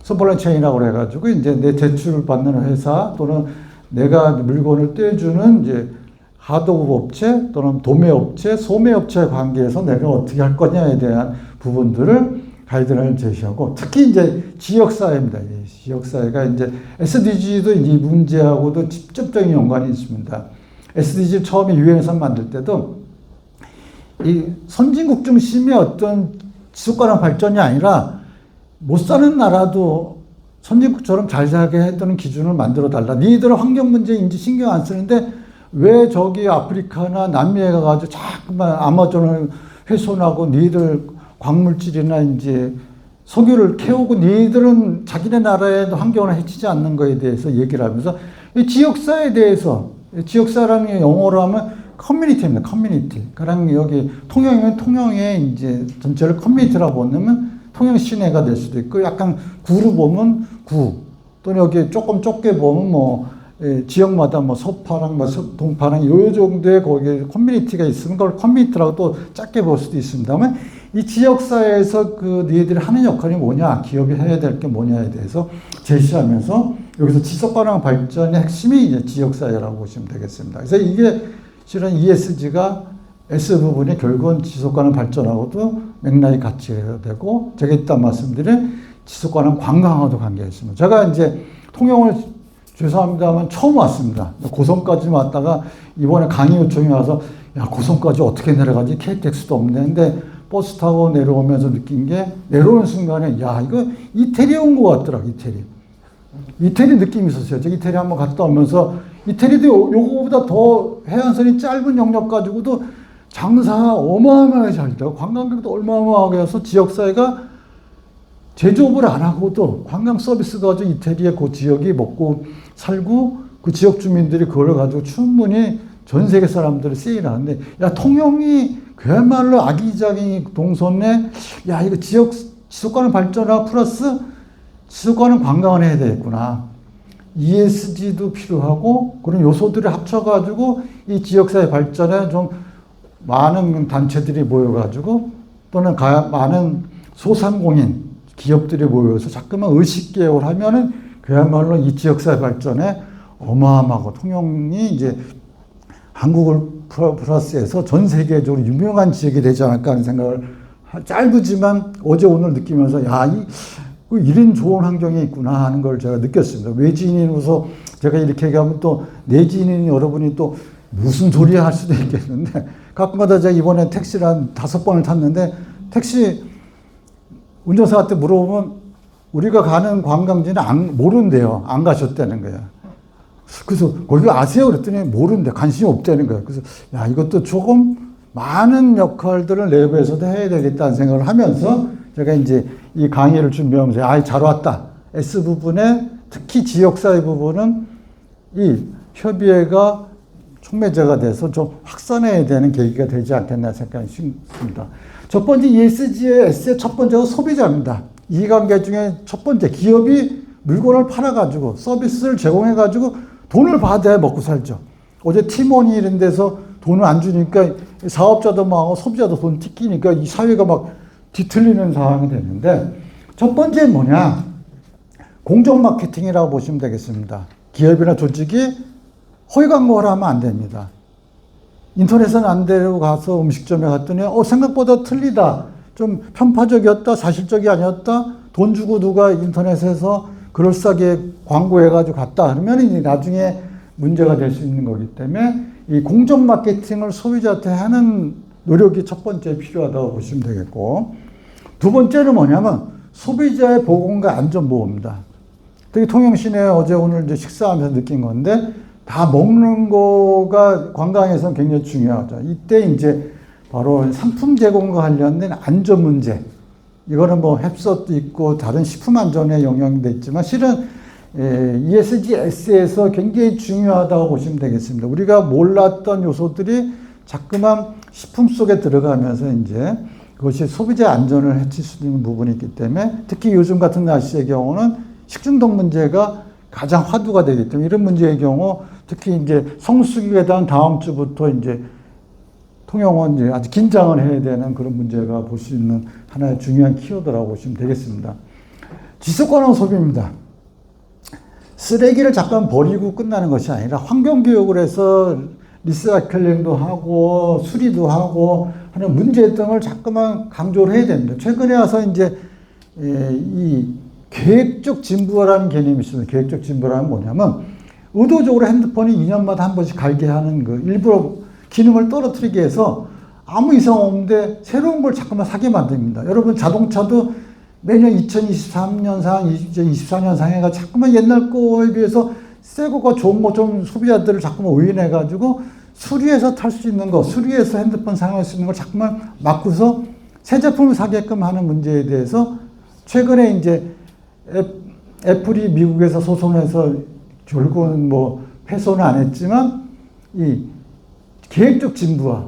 서플라이 체인이라고 해가지고 이제 내 제출을 받는 회사 또는 내가 물건을 떼주는 이제 하도급 업체 또는 도매업체, 소매업체 관계에서 내가 어떻게 할 거냐에 대한 부분들을 가이드라인을 제시하고 특히 이제 지역사회입니다. 지역사회가 이제 SDG도 이 문제하고도 직접적인 연관이 있습니다. SDG 처음에 유엔에서 만들 때도 이 선진국 중심의 어떤 지속가능 발전이 아니라 못 사는 나라도 선진국처럼 잘 살게 해두는 기준을 만들어 달라. 니들은 환경 문제인지 신경 안 쓰는데 왜 저기 아프리카나 남미에 가가지고 자꾸만 아마존을 훼손하고 니들 광물질이나 이제 석유를 캐오고 니들은 자기네 나라의 환경을 해치지 않는 거에 대해서 얘기를 하면서 이 지역사에 대해서 지역사라는 게 영어로 하면 커뮤니티입니다. 커뮤니티. 그랑 여기 통영이면 통영의 이제 전체를 커뮤니티라고 보면 통영 시내가 될 수도 있고 약간 구로 보면 구 또는 여기 조금 좁게 보면 뭐 지역마다 뭐 서파랑 뭐 동파랑 요 정도의 거기에 커뮤니티가 있으면 그걸 커뮤니티라고 또 작게 볼 수도 있습니다만 이 지역사회에서 그 니들이 하는 역할이 뭐냐 기업이 해야 될 게 뭐냐에 대해서 제시하면서 여기서 지속가능 발전의 핵심이 이제 지역사회라고 보시면 되겠습니다. 그래서 이게 실은 ESG가 S 부분이 결국은 지속가능 발전하고도 맥락이 같이 해야 되고 제가 이따 말씀드린 지속가능 관광하고도 관계가 있습니다. 제가 이제 통영을 죄송합니다만 처음 왔습니다. 고성까지 왔다가 이번에 강의 요청이 와서 야 고성까지 어떻게 내려가지 KTX도 없네 근데 버스 타고 내려오면서 느낀 게 내려오는 순간에 야 이거 이태리 온 것 같더라고. 이태리 느낌이 있었어요. 저 이태리 한번 갔다 오면서 이태리도 요거보다 더 해안선이 짧은 영역 가지고도 장사 어마어마하게 잘 되고 관광객도 어마어마하게 해서 지역사회가 제조업을 안 하고도 관광 서비스 가지고 이태리의 그 지역이 먹고 살고 그 지역 주민들이 그걸 가지고 충분히 전 세계 사람들을 세일하는데 야 통영이 그야말로 아기자기 동선에 야 이거 지역 지속가능 발전하고 플러스 지속가능 관광을 해야 되겠구나. ESG도 필요하고 그런 요소들을 합쳐가지고 이 지역사회 발전에 좀 많은 단체들이 모여가지고 또는 많은 소상공인 기업들이 모여서 자꾸만 의식개혁을 하면은 그야말로 이 지역사회 발전에 어마어마하고 통영이 이제 한국을 플러스해서 전 세계적으로 유명한 지역이 되지 않을까 하는 생각을 짧지만 어제 오늘 느끼면서 야, 이런 좋은 환경이 있구나 하는 걸 제가 느꼈습니다. 외지인으로서 제가 이렇게 얘기하면 또 내지인인 여러분이 또 무슨 소리 할 수도 있겠는데 가끔가다 제가 이번에 택시를 한 5번을 탔는데 택시 운전사한테 물어보면 우리가 가는 관광지는 모른대요. 안 가셨다는 거야. 그래서 거기 아세요? 그랬더니 모른대. 관심이 없다는 거야. 그래서 야, 이것도 조금 많은 역할들을 내부에서도 해야 되겠다는 생각을 하면서 제가 이제 이 강의를 준비하면서 잘 왔다. S 부분에 특히 지역사회 부분은 이 협의회가 촉매제가 돼서 좀 확산해야 되는 계기가 되지 않겠나 생각이 듭니다. 첫 번째 ESG의 S의 첫 번째가 소비자입니다. 이해관계 중에 첫 번째, 기업이 물건을 팔아가지고 서비스를 제공해가지고 돈을 받아야 먹고 살죠. 어제 티몬이 이런 데서 돈을 안 주니까 사업자도 망하고 소비자도 돈 튀기니까 이 사회가 막 뒤틀리는 상황이 됐는데 첫 번째는 뭐냐? 공정 마케팅이라고 보시면 되겠습니다. 기업이나 조직이 허위 광고를 하면 안 됩니다. 인터넷은 안 되고 가서 음식점에 갔더니 생각보다 틀리다. 좀 편파적이었다. 사실적이 아니었다. 돈 주고 누가 인터넷에서 그럴싸하게 광고해가지고 갔다 하면 이제 나중에 문제가 될 수 있는 거기 때문에 이 공정 마케팅을 소비자한테 하는 노력이 첫 번째 필요하다고 보시면 되겠고 두 번째는 뭐냐면 소비자의 보건과 안전보호입니다. 특히 통영시내 어제 오늘 이제 식사하면서 느낀 건데 다 먹는 거가 관광에서는 굉장히 중요하죠. 이때 이제 바로 상품 제공과 관련된 안전 문제. 이거는 뭐 햅스도 있고 다른 식품 안전에 영향도 있지만 실은 ESG S에서 굉장히 중요하다고 보시면 되겠습니다. 우리가 몰랐던 요소들이 자꾸만 식품 속에 들어가면서 이제 그것이 소비자 안전을 해칠 수 있는 부분이 있기 때문에 특히 요즘 같은 날씨의 경우는 식중독 문제가 가장 화두가 되기 때문에 이런 문제의 경우 특히 이제 성수기에 대한 다음 주부터 이제 통영은 이제 아주 긴장을 해야 되는 그런 문제가 볼 수 있는 하나의 중요한 키워드라고 보시면 되겠습니다. 지속가능 소비입니다. 쓰레기를 잠깐 버리고 끝나는 것이 아니라 환경교육을 해서 리사이클링도 하고 수리도 하고 하는 문제 등을 자꾸만 강조를 해야 됩니다. 최근에 와서 이제 이 계획적 진부화라는 개념이 있습니다. 계획적 진부화는 뭐냐면 의도적으로 핸드폰이 2년마다 한 번씩 갈게 하는 거 일부러 기능을 떨어뜨리게 해서 아무 이상 없는데 새로운 걸 자꾸만 사게 만듭니다. 여러분 자동차도 매년 2023년상, 2024년상 해가 자꾸만 옛날 거에 비해서 새 거가 좋은 거 좀 소비자들을 자꾸만 오인해가지고 수리해서 탈 수 있는 거, 수리해서 핸드폰 사용할 수 있는 걸 자꾸만 막고서 새 제품을 사게끔 하는 문제에 대해서 최근에 이제 애플이 미국에서 소송해서 결국은 뭐 패소는 안 했지만 이 계획적 진부화,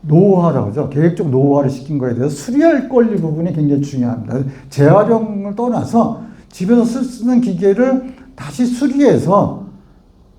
노후화라고 하죠. 계획적 노후화를 시킨 거에 대해서 수리할 권리 부분이 굉장히 중요합니다. 재활용을 떠나서 집에서 쓰는 기계를 다시 수리해서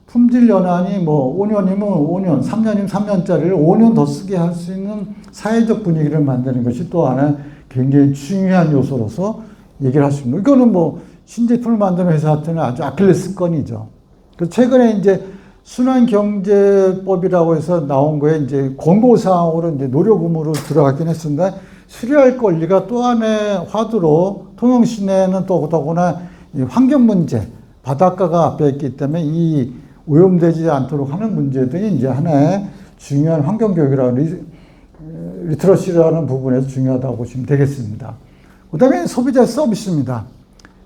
품질 연한이 뭐 5년이면 5년, 3년이면 3년짜리를 5년 더 쓰게 할 수 있는 사회적 분위기를 만드는 것이 또 하나 굉장히 중요한 요소로서 얘기를 할 수 있는. 이거는 뭐 신제품을 만드는 회사한테는 아주 아킬레스건이죠. 그래서 최근에 이제 순환경제법이라고 해서 나온 거에 이제 권고사항으로 이제 노력의무로 들어가긴 했습니다. 수리할 권리가 또 하나의 화두로 통영시내는 또 더구나 이 환경 문제, 바닷가가 앞에 있기 때문에 이 오염되지 않도록 하는 문제들이 이제 하나의 중요한 환경교육이라는 리트러시라는 부분에서 중요하다고 보시면 되겠습니다. 그 다음에 소비자 서비스입니다.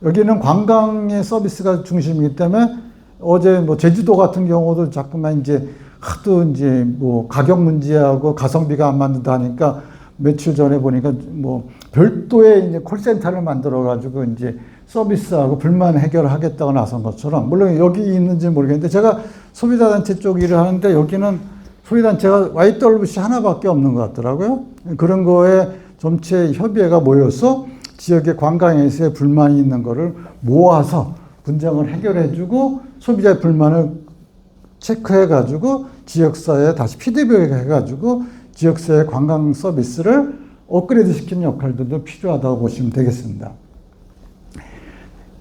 여기는 관광의 서비스가 중심이기 때문에 어제 뭐 제주도 같은 경우도 자꾸만 이제 하도 이제 뭐 가격 문제하고 가성비가 안 맞는다 하니까 며칠 전에 보니까 뭐 별도의 이제 콜센터를 만들어 가지고 이제 서비스하고 불만 해결하겠다고 나선 것처럼 물론 여기 있는지 모르겠는데 제가 소비자단체 쪽 일을 하는데 여기는 소비단체가 YWC 하나밖에 없는 것 같더라고요. 그런 거에 전체 협의회가 모여서 지역의 관광에서의 불만이 있는 거를 모아서 분쟁을 해결해주고 소비자의 불만을 체크해가지고 지역사회에 다시 피드백 해가지고 지역사회 관광 서비스를 업그레이드 시키는 역할들도 필요하다고 보시면 되겠습니다.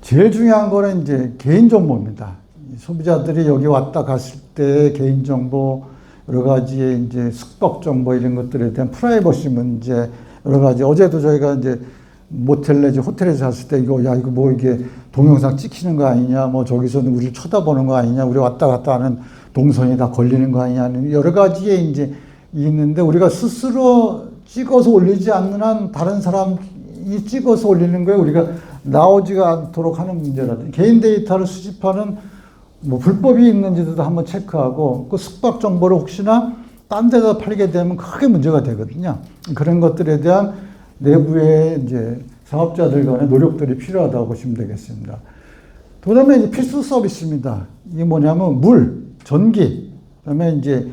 제일 중요한 거는 이제 개인정보입니다. 소비자들이 여기 왔다 갔을 때 개인정보, 여러 가지 이제 숙박정보 이런 것들에 대한 프라이버시 문제, 여러 가지. 어제도 저희가 이제 모텔 내지 호텔에서 잤을 때 이거 뭐 이게 동영상 찍히는 거 아니냐, 뭐 저기서는 우리 쳐다보는 거 아니냐, 우리 왔다 갔다 하는 동선이 다 걸리는 거 아니냐, 여러 가지의 이제 있는데 우리가 스스로 찍어서 올리지 않는 한 다른 사람이 찍어서 올리는 거에 우리가 나오지가 않도록 하는 문제라든지 개인 데이터를 수집하는 뭐 불법이 있는지도 한번 체크하고 그 숙박 정보를 혹시나 딴 데다 팔게 되면 크게 문제가 되거든요. 그런 것들에 대한 내부의 이제 사업자들 간의 노력들이 필요하다고 보시면 되겠습니다. 그 다음에 이제 필수 서비스입니다. 이게 뭐냐면 물, 전기, 그 다음에 이제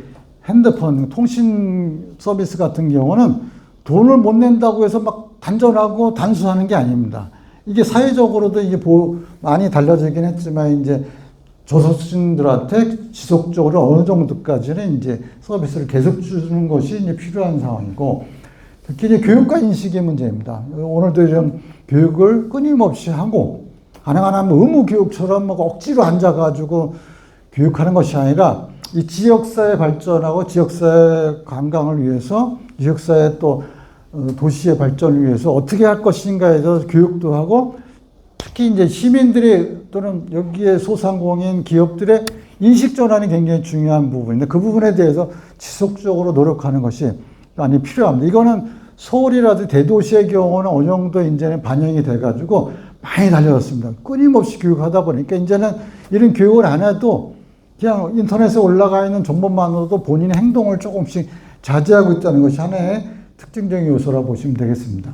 핸드폰, 통신 서비스 같은 경우는 돈을 못 낸다고 해서 막 단전하고 단수하는 게 아닙니다. 이게 사회적으로도 이게 많이 달라지긴 했지만 이제 저소득층들한테 지속적으로 어느 정도까지는 이제 서비스를 계속 주는 것이 이제 필요한 상황이고, 특히 이제 교육과 인식의 문제입니다. 오늘도 이런 교육을 끊임없이 하고, 가능한 한 의무 교육처럼 막 억지로 앉아가지고 교육하는 것이 아니라 이 지역사회 발전하고 지역사회 관광을 위해서, 지역사회 또 도시의 발전을 위해서 어떻게 할 것인가에 대해서 교육도 하고, 특히 이제 시민들이 또는 여기에 소상공인 기업들의 인식 전환이 굉장히 중요한 부분인데 그 부분에 대해서 지속적으로 노력하는 것이 많이 필요합니다. 이거는 서울이라든지 대도시의 경우는 어느 정도 이제는 반영이 돼가지고 많이 달려졌습니다. 끊임없이 교육하다 보니까 이제는 이런 교육을 안 해도 그냥 인터넷에 올라가 있는 정보만으로도 본인의 행동을 조금씩 자제하고 있다는 것이 하나의 특징적인 요소라고 보시면 되겠습니다.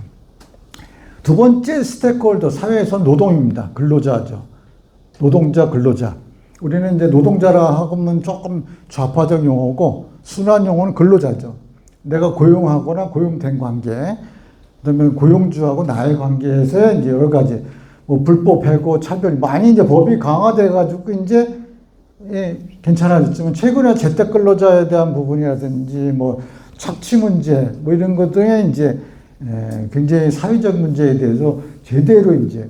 두 번째 스테이크홀더, 사회에서 노동입니다. 근로자죠. 노동자, 근로자. 우리는 이제 노동자라 하면 조금 좌파적 용어고, 순환 용어는 근로자죠. 내가 고용하거나 고용된 관계, 그다음에 고용주하고 나의 관계에서 이제 여러 가지, 뭐 불법 해고, 차별이 많이 이제 법이 강화돼가지고 이제 괜찮아졌지만, 최근에 재택 근로자에 대한 부분이라든지, 뭐 착취 문제, 뭐 이런 것 등에 이제 굉장히 사회적 문제에 대해서 제대로 이제,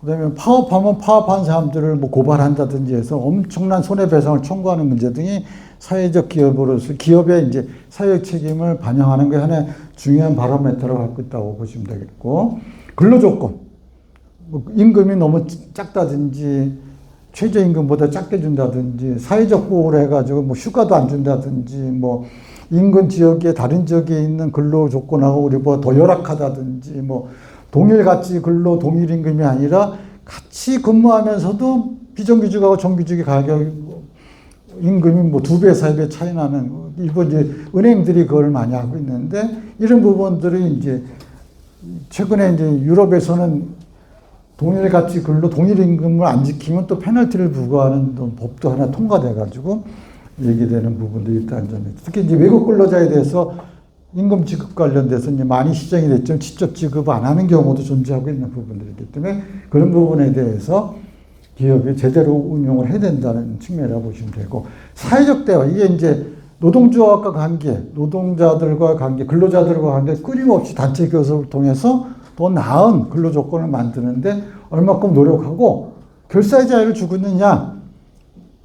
그 다음에 파업하면 파업한 사람들을 뭐 고발한다든지 해서 엄청난 손해배상을 청구하는 문제 등이 사회적 기업으로서 기업의 이제 사회적 책임을 반영하는 게 하나의 중요한 바로메터로 갖고 있다고 보시면 되겠고, 근로조건, 뭐 임금이 너무 작다든지 최저임금보다 작게 준다든지 사회적 보호를 해가지고 뭐 휴가도 안 준다든지 뭐 인근 지역에 다른 지역에 있는 근로 조건하고 우리보다 더 열악하다든지 뭐 동일가치 근로 동일임금이 아니라 같이 근무하면서도 비정규직하고 정규직의 가격 임금이 뭐 2배, 3배 차이 나는, 일본 이제 은행들이 그걸 많이 하고 있는데, 이런 부분들이 이제 최근에 이제 유럽에서는 동일가치 근로 동일임금을 안 지키면 또 페널티를 부과하는 법도 하나 통과돼가지고 얘기되는 부분들이 있다는 점이죠. 특히 이제 외국 근로자에 대해서 임금 지급 관련돼서 이제 많이 시정이 됐지만 직접 지급 안 하는 경우도 존재하고 있는 부분들이기 때문에 그런 부분에 대해서 기업이 제대로 운용을 해야 된다는 측면이라고 보시면 되고, 사회적 대화, 이게 이제 노동조합과 관계, 노동자들과 관계, 근로자들과 관계 끊임없이 단체 교섭을 통해서 더 나은 근로 조건을 만드는데 얼마큼 노력하고 결사의 자유를 주고 있느냐,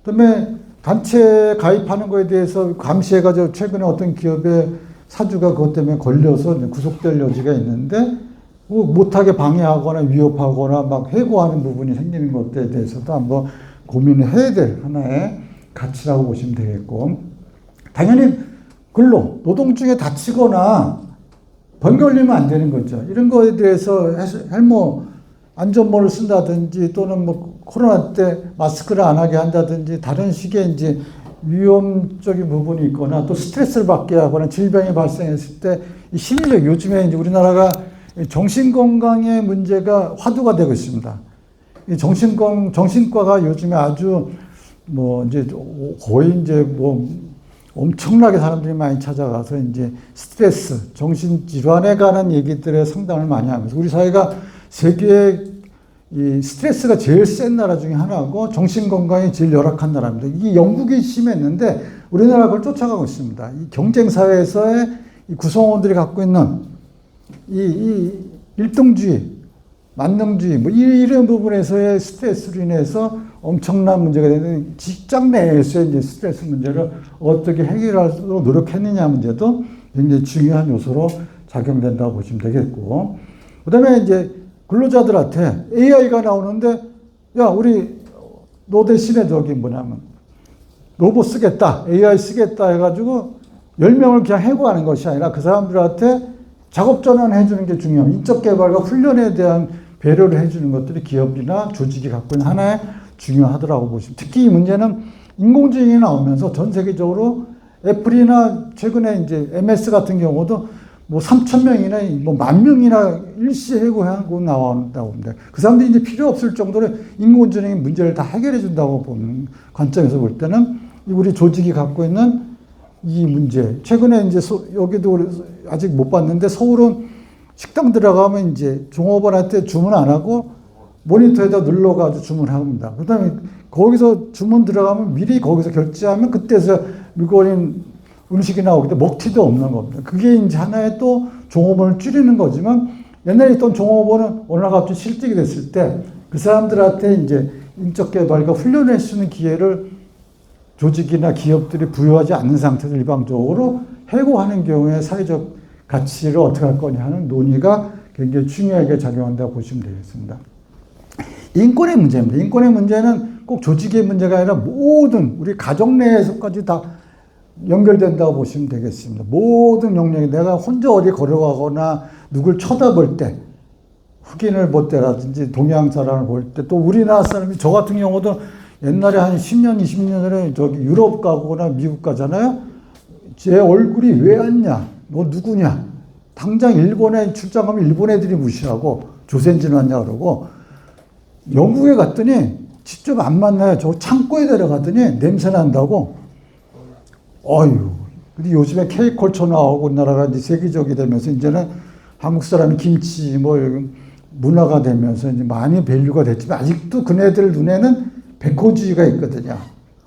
그다음에 단체에 가입하는 거에 대해서 감시해가지고 최근에 어떤 기업의 사주가 그것 때문에 걸려서 구속될 여지가 있는데 뭐 못하게 방해하거나 위협하거나 막 해고하는 부분이 생기는 것에 대해서도 한번 고민을 해야 될 하나의 가치라고 보시면 되겠고, 당연히 근로, 노동 중에 다치거나 병 걸리면 안 되는 거죠. 이런 거에 대해서 헬모, 안전모를 쓴다든지 또는 뭐 코로나 때 마스크를 안 하게 한다든지 다른 식의 이제 위험적인 부분이 있거나 또 스트레스를 받게 하거나 질병이 발생했을 때 이 심리적, 요즘에 이제 우리나라가 정신건강의 문제가 화두가 되고 있습니다. 이 정신과가 요즘에 아주 뭐 이제 거의 이제 뭐 엄청나게 사람들이 많이 찾아가서 이제 스트레스, 정신질환에 관한 얘기들의 상담을 많이 하면서 우리 사회가 세계에 이 스트레스가 제일 센 나라 중에 하나고 정신건강이 제일 열악한 나라입니다. 이게 영국이 심했는데 우리나라가 그걸 쫓아가고 있습니다. 이 경쟁사회에서의 이 구성원들이 갖고 있는 이 일등주의, 만능주의, 뭐 이런 부분에서의 스트레스로 인해서 엄청난 문제가 되는 직장 내에서의 이제 스트레스 문제를 어떻게 해결하도록 노력했느냐 문제도 굉장히 중요한 요소로 작용된다고 보시면 되겠고, 그다음에 이제 근로자들한테 AI가 나오는데 야 우리 너 대신에 저기 뭐냐면 로봇 쓰겠다, AI 쓰겠다 해가지고 10명을 그냥 해고하는 것이 아니라 그 사람들한테 작업 전환 해주는 게 중요해요. 인적 개발과 훈련에 대한 배려를 해주는 것들이 기업이나 조직이 갖고 있는 하나의 중요하더라고 보시면. 특히 이 문제는 인공지능이 나오면서 전 세계적으로 애플이나 최근에 이제 MS 같은 경우도 뭐 3,000명이나 뭐 10,000명이나 일시 해고하고 나온다고 봅니다. 그 사람들이 이제 필요 없을 정도로 인공지능이 문제를 다 해결해 준다고 보는 관점에서 볼 때는 우리 조직이 갖고 있는 이 문제. 최근에 이제 여기도 아직 못 봤는데 서울은 식당 들어가면 이제 종업원한테 주문 안 하고 모니터에다 눌러가지고 주문합니다. 그 다음에 거기서 주문 들어가면 미리 거기서 결제하면 그때서 물건인 음식이 나오기 때문에 먹튀도 없는 겁니다. 그게 이제 하나의 또 종업원을 줄이는 거지만 옛날에 있던 종업원은 어느 날 갑자기 실직이 됐을 때 그 사람들한테 이제 인적 개발과 훈련할 수 있는 기회를 조직이나 기업들이 부여하지 않는 상태에서 일방적으로 해고하는 경우에 사회적 가치를 어떻게 할 거냐 하는 논의가 굉장히 중요하게 작용한다고 보시면 되겠습니다. 인권의 문제입니다. 인권의 문제는 꼭 조직의 문제가 아니라 모든 우리 가정 내에서까지 다 연결된다고 보시면 되겠습니다. 모든 영역이 내가 혼자 어디 걸어가거나 누굴 쳐다볼 때 흑인을 볼 때라든지 동양 사람을 볼 때 또 우리나라 사람이 저 같은 경우도 옛날에 한 10년, 20년 전에 저기 유럽 가거나 미국 가잖아요. 제 얼굴이 왜 왔냐? 너 누구냐? 당장 일본에 출장 가면 일본 애들이 무시하고 조센진 왔냐 그러고 영국에 갔더니 직접 안 만나요. 저 창고에 데려갔더니 냄새 난다고. 어휴. 근데 요즘에 K컬처 나오고 우리나라가 이제 세계적이 되면서 이제는 한국 사람이 김치 뭐 문화가 되면서 이제 많이 밸류가 됐지만 아직도 그네들 눈에는 백호주의가 있거든요.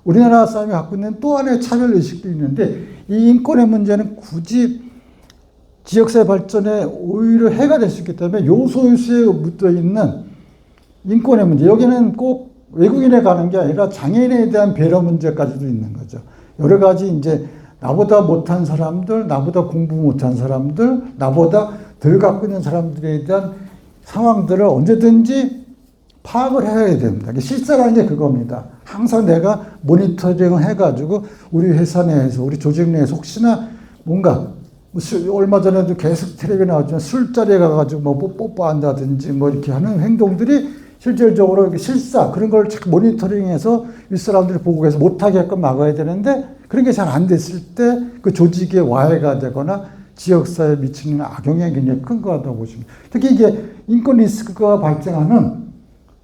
우리나라 사람이 갖고 있는 또 하나의 차별의식도 있는데 이 인권의 문제는 굳이 지역사회 발전에 오히려 해가 될 수 있기 때문에 요소요소에 묻어있는 인권의 문제. 여기는 꼭 외국인에 가는 게 아니라 장애인에 대한 배려 문제까지도 있는 거죠. 여러 가지 이제 나보다 못한 사람들, 나보다 공부 못한 사람들, 나보다 덜 갖고 있는 사람들에 대한 상황들을 언제든지 파악을 해야 됩니다. 실사라는 게 그겁니다. 항상 내가 모니터링을 해가지고 우리 회사 내에서, 우리 조직 내에서 혹시나 뭔가 얼마 전에도 계속 텔레비에 나왔지만 술자리에 가가지고 뭐 뽀뽀한다든지 뭐 이렇게 하는 행동들이 실질적으로 실사 그런 걸 자꾸 모니터링해서 윗사람들이 보고 해서 못하게끔 막아야 되는데 그런 게 잘 안 됐을 때 그 조직의 와해가 되거나 지역사회에 미치는 악영향이 굉장히 큰 거라고 보시면 특히 이게 인권 리스크가 발생하는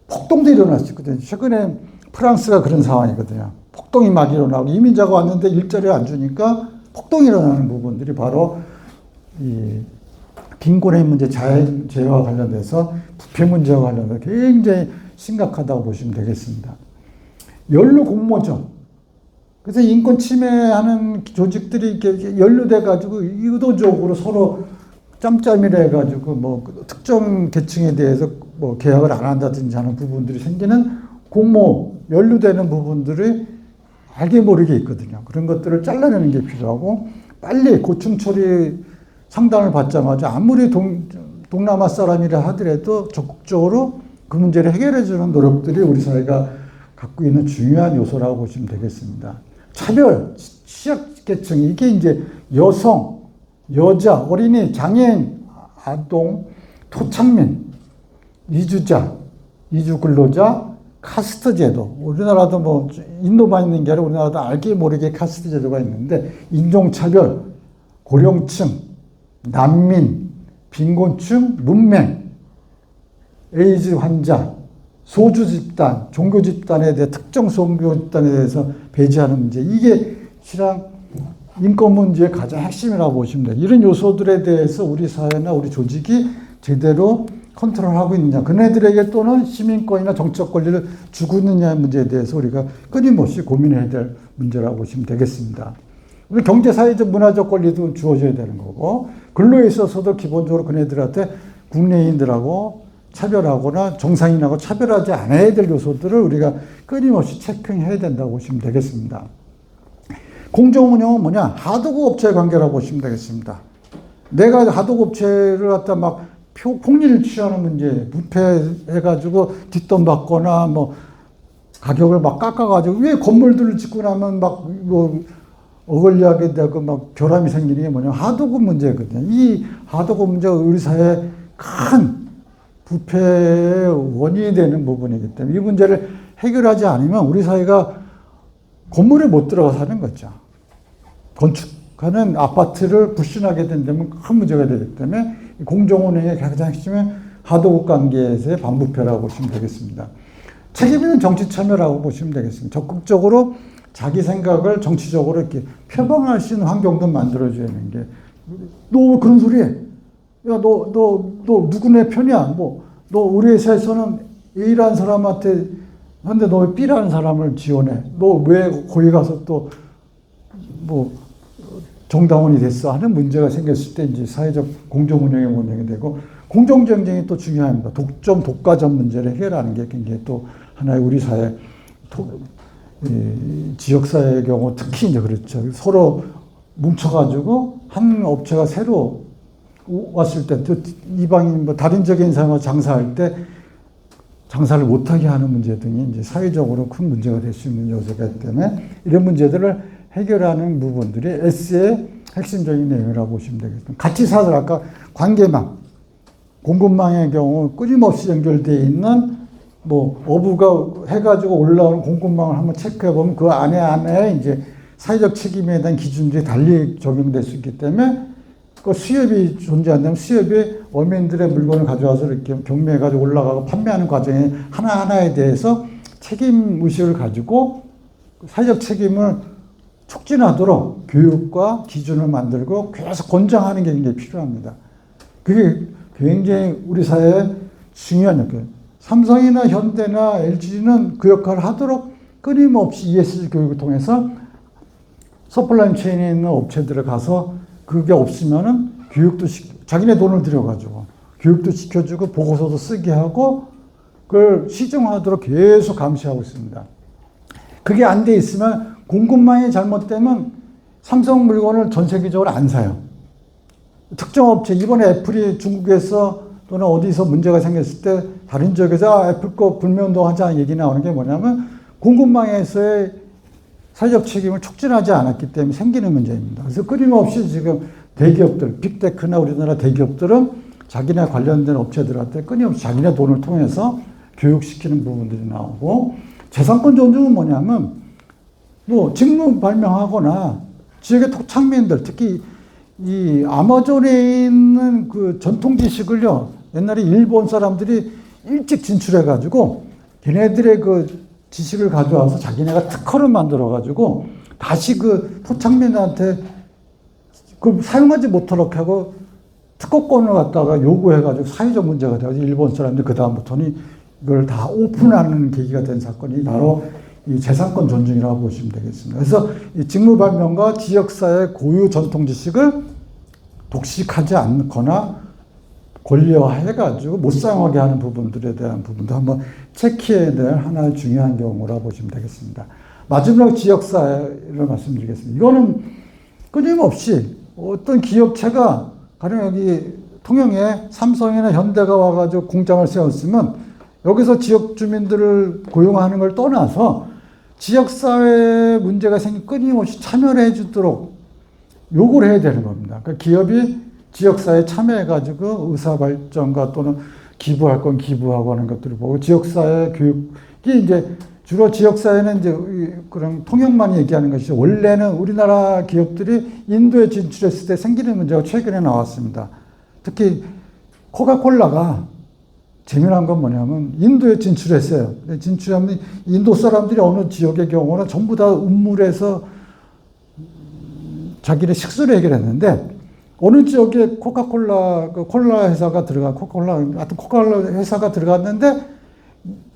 폭동도 일어날 수 있거든요. 최근에 프랑스가 그런 상황이거든요. 폭동이 막 일어나고 이민자가 왔는데 일자리를 안 주니까 폭동이 일어나는 부분들이 바로 이 빈곤의 문제, 자연재해와 관련돼서 부패 문제와 관련해서 굉장히 심각하다고 보시면 되겠습니다. 연루 공모죠. 그래서 인권 침해하는 조직들이 이렇게 연루돼가지고 의도적으로 서로 짬짬이를 해가지고 뭐 특정 계층에 대해서 뭐 계약을 안 한다든지 하는 부분들이 생기는 공모, 연루되는 부분들이 알게 모르게 있거든요. 그런 것들을 잘라내는 게 필요하고 빨리 고충 처리 상담을 받자마자 아무리 동남아 사람이라 하더라도 적극적으로 그 문제를 해결해 주는 노력들이 우리 사회가 갖고 있는 중요한 요소라고 보시면 되겠습니다. 차별, 취약계층, 이게 이제 여성, 여자, 어린이, 장애인, 아동, 토착민, 이주자, 이주근로자, 카스트 제도. 우리나라도 뭐 인도만 있는 게 아니라 우리나라도 알게 모르게 카스트 제도가 있는데 인종차별, 고령층, 난민, 빈곤층, 문맹, 에이즈 환자, 소주 집단, 종교 집단에 대해 특정 종교 집단에 대해서 배제하는 문제. 이게 실상 인권 문제의 가장 핵심이라고 보시면 돼요. 이런 요소들에 대해서 우리 사회나 우리 조직이 제대로 컨트롤하고 있느냐. 그네들에게 또는 시민권이나 정치적 권리를 주고 있느냐의 문제에 대해서 우리가 끊임없이 고민해야 될 문제라고 보시면 되겠습니다. 우리 경제, 사회적, 문화적 권리도 주어져야 되는 거고 근로에 있어서도 기본적으로 그네들한테 국내인들하고 차별하거나 정상인하고 차별하지 않아야 될 요소들을 우리가 끊임없이 체크해야 된다고 보시면 되겠습니다. 공정운영은 뭐냐? 하도급 업체 관계라고 보시면 되겠습니다. 내가 하도급 업체를 갖다 막 폭리를 취하는 문제, 부패해가지고 뒷돈 받거나 뭐 가격을 막 깎아가지고 왜 건물들을 짓고 나면 막 뭐 어글리하게 되고 막 결함이 생기는 게 뭐냐 하도급 문제거든요. 이 하도급 문제가 우리 사회의 큰 부패의 원인이 되는 부분이기 때문에 이 문제를 해결하지 않으면 우리 사회가 건물에 못 들어가 사는 거죠. 건축하는 아파트를 불신하게 된다면 큰 문제가 되기 때문에 공정운행의 가장 핵심은 하도급 관계에서의 반부패라고 보시면 되겠습니다. 책임 있는 정치 참여라고 보시면 되겠습니다. 적극적으로 자기 생각을 정치적으로 이렇게 표방할 수 있는 환경도 만들어줘야 하는 게, 너 왜 그런 소리 해? 야, 너 누구네 편이야? 뭐, 너 우리 회사에서는 A라는 사람한테 하는데 너 왜 B라는 사람을 지원해? 너 왜 거기 가서 또 뭐 정당원이 됐어? 하는 문제가 생겼을 때 이제 사회적 공정 운영의 문제가 되고, 공정 경쟁이 또 중요합니다. 독점, 독과점 문제를 해결하는 게 굉장히 또 하나의 우리 사회 지역사회의 경우 특히 이제 그렇죠. 서로 뭉쳐가지고 한 업체가 새로 왔을 때 또 이방인 뭐 다른 지역인 사람과 장사할 때 장사를 못하게 하는 문제 등이 이제 사회적으로 큰 문제가 될 수 있는 요소가 있기 때문에 이런 문제들을 해결하는 부분들이 S의 핵심적인 내용이라고 보시면 되겠습니다. 같이 사들 아까 관계망, 공급망의 경우 끊임없이 연결되어 있는 뭐 어부가 해가지고 올라오는 공급망을 한번 체크해 보면 그 안에 이제 사회적 책임에 대한 기준들이 달리 적용될 수 있기 때문에 그 수협이 존재한다면 수협이 어민들의 물건을 가져와서 이렇게 경매해가지고 올라가고 판매하는 과정에 하나하나에 대해서 책임 의식을 가지고 사회적 책임을 촉진하도록 교육과 기준을 만들고 계속 권장하는 게 굉장히 필요합니다. 그게 굉장히 우리 사회에 중요한 역할이에요. 삼성이나 현대나 LG는 그 역할을 하도록 끊임없이 ESG 교육을 통해서 서플라이 체인에 있는 업체들에 가서 그게 없으면은 교육도 자기네 돈을 들여가지고 교육도 시켜주고 보고서도 쓰게 하고 그걸 시정하도록 계속 감시하고 있습니다. 그게 안 돼 있으면 공급망이 잘못되면 삼성 물건을 전 세계적으로 안 사요. 특정 업체, 이번에 애플이 중국에서 또는 어디서 문제가 생겼을 때 다른 지역에서 애플 거 불매운동하자 얘기 나오는 게 뭐냐면 공급망에서의 사회적 책임을 촉진하지 않았기 때문에 생기는 문제입니다. 그래서 끊임없이 지금 대기업들, 빅테크나 우리나라 대기업들은 자기네 관련된 업체들한테 끊임없이 자기네 돈을 통해서 교육시키는 부분들이 나오고, 재산권 존중은 뭐냐면 뭐 직무 발명하거나 지역의 토착민들, 특히 이 아마존에 있는 그 전통 지식을요, 옛날에 일본 사람들이 일찍 진출해가지고 걔네들의 그 지식을 가져와서 자기네가 특허를 만들어가지고 다시 그 토착민한테 그 사용하지 못하도록 하고 특허권을 갖다가 요구해가지고 사회적 문제가 돼가지고 일본 사람들이 그다음부터는 이걸 다 오픈하는 계기가 된 사건이 바로 이 재산권 존중이라고 보시면 되겠습니다. 그래서 이 직무 발명과 지역사회 고유 전통 지식을 독식하지 않거나 권리화해가지고 못 사용하게 하는 부분들에 대한 부분도 한번 체크해야 될 하나의 중요한 경우라고 보시면 되겠습니다. 마지막 지역사회를 말씀드리겠습니다. 이거는 끊임없이 어떤 기업체가 가령 여기 통영에 삼성이나 현대가 와가지고 공장을 세웠으면 여기서 지역 주민들을 고용하는 걸 떠나서 지역사회 문제가 생기면 끊임없이 참여를 해주도록 요구를 해야 되는 겁니다. 그러니까 기업이 지역사회에 참여해가지고 의사발전과 또는 기부할 건 기부하고 하는 것들을 보고, 지역사회 교육이 이제 주로 지역사회는 이제 그런 통역만 얘기하는 것이죠. 원래는 우리나라 기업들이 인도에 진출했을 때 생기는 문제가 최근에 나왔습니다. 특히 코카콜라가 재미난 건 뭐냐면 인도에 진출했어요. 진출하면 인도 사람들이 어느 지역의 경우는 전부 다 운물에서 자기네 식수를 해결했는데, 어느 지역에 코카콜라, 그 콜라 회사가 코카콜라 회사가 들어갔는데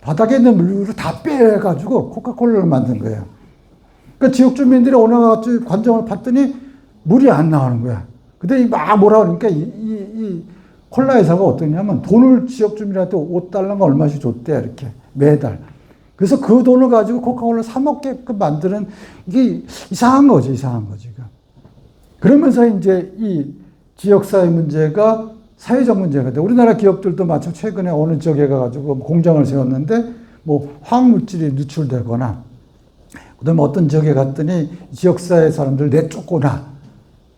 바닥에 있는 물을 다 빼가지고 코카콜라를 만든 거예요. 그러니까 지역 주민들이 어느 같이 관정을 팠더니 물이 안 나오는 거야. 근데 막 뭐라 그러니까 이 콜라 회사가 어떠냐면 돈을 지역 주민한테 5달러가 얼마씩 줬대, 이렇게 매달. 그래서 그 돈을 가지고 코카콜라 사 먹게끔 만드는, 이게 이상한 거지. 그러면서 이제 이 지역사회 문제가 사회적 문제가 돼. 우리나라 기업들도 마침 최근에 어느 지역에 가가지고 공장을 세웠는데 뭐 화학물질이 누출되거나 그다음에 어떤 지역에 갔더니 지역사회 사람들 내쫓거나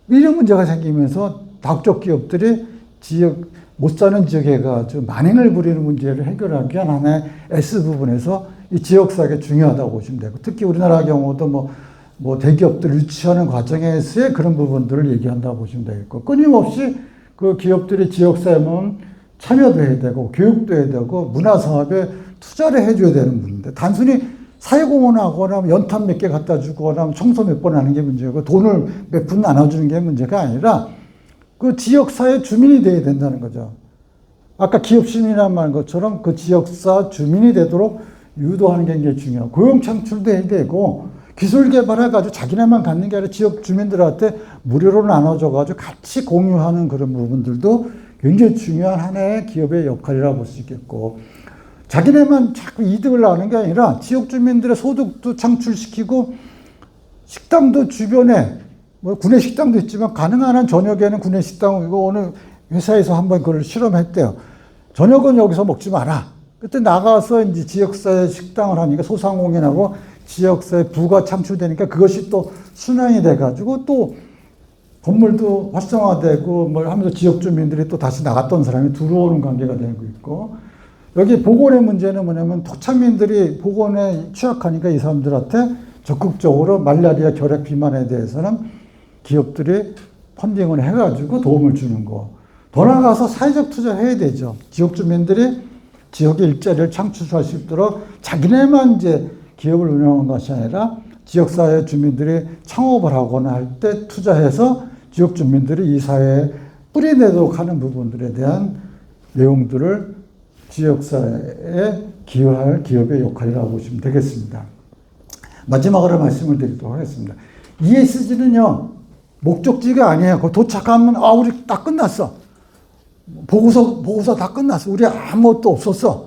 이런 문제가 생기면서 다국적 기업들이 지역 못 사는 지역에 가서 만행을 부리는 문제를 해결하기 위한 하나의 S 부분에서 이 지역사회가 중요하다고 보시면 되고 특히 우리나라 경우도 뭐 대기업들 유치하는 과정에서의 그런 부분들을 얘기한다고 보시면 되겠고 끊임없이 그 기업들이 지역사회만 참여도 해야 되고 교육도 해야 되고 문화사업에 투자를 해줘야 되는 문제인데 단순히 사회공헌하거나 연탄 몇 개 갖다 주거나 청소 몇 번 하는 게 문제고 돈을 몇 푼 나눠주는 게 문제가 아니라 그 지역사회 주민이 돼야 된다는 거죠. 아까 기업시민이란 말 것처럼 그 지역사 주민이 되도록 유도하는 게 굉장히 중요하고 고용 창출도 해야 되고 기술 개발해가지고 자기네만 갖는 게 아니라 지역 주민들한테 무료로 나눠줘가지고 같이 공유하는 그런 부분들도 굉장히 중요한 하나의 기업의 역할이라고 볼 수 있겠고 자기네만 자꾸 이득을 나는 게 아니라 지역 주민들의 소득도 창출시키고 식당도 주변에 뭐 구내 식당도 있지만 가능한 한 저녁에는 구내 식당 이거 어느 회사에서 한번 그걸 실험했대요. 저녁은 여기서 먹지 마라. 그때 나가서 이제 지역사회 식당을 하니까 소상공인하고 지역사회 부가 창출되니까 그것이 또 순환이 돼가지고 또 건물도 활성화되고 뭘 하면서 지역 주민들이 또 다시 나갔던 사람이 들어오는 관계가 되고 있고 여기 보건의 문제는 뭐냐면 토착민들이 보건에 취약하니까 이 사람들한테 적극적으로 말라리아 결핵 비만에 대해서는 기업들이 펀딩을 해가지고 도움을 주는 거. 더 나아가서 사회적 투자를 해야 되죠. 지역 주민들이 지역의 일자리를 창출할 수 있도록 자기네만 이제 기업을 운영하는 것이 아니라 지역사회 주민들이 창업을 하거나 할 때 투자해서 지역 주민들이 이 사회에 뿌리내도록 하는 부분들에 대한 내용들을 지역사회에 기여할 기업의 역할이라고 보시면 되겠습니다. 마지막으로 말씀을 드리도록 하겠습니다. ESG는요, 목적지가 아니에요. 그 도착하면, 우리 다 끝났어. 보고서 다 끝났어. 우리 아무것도 없었어.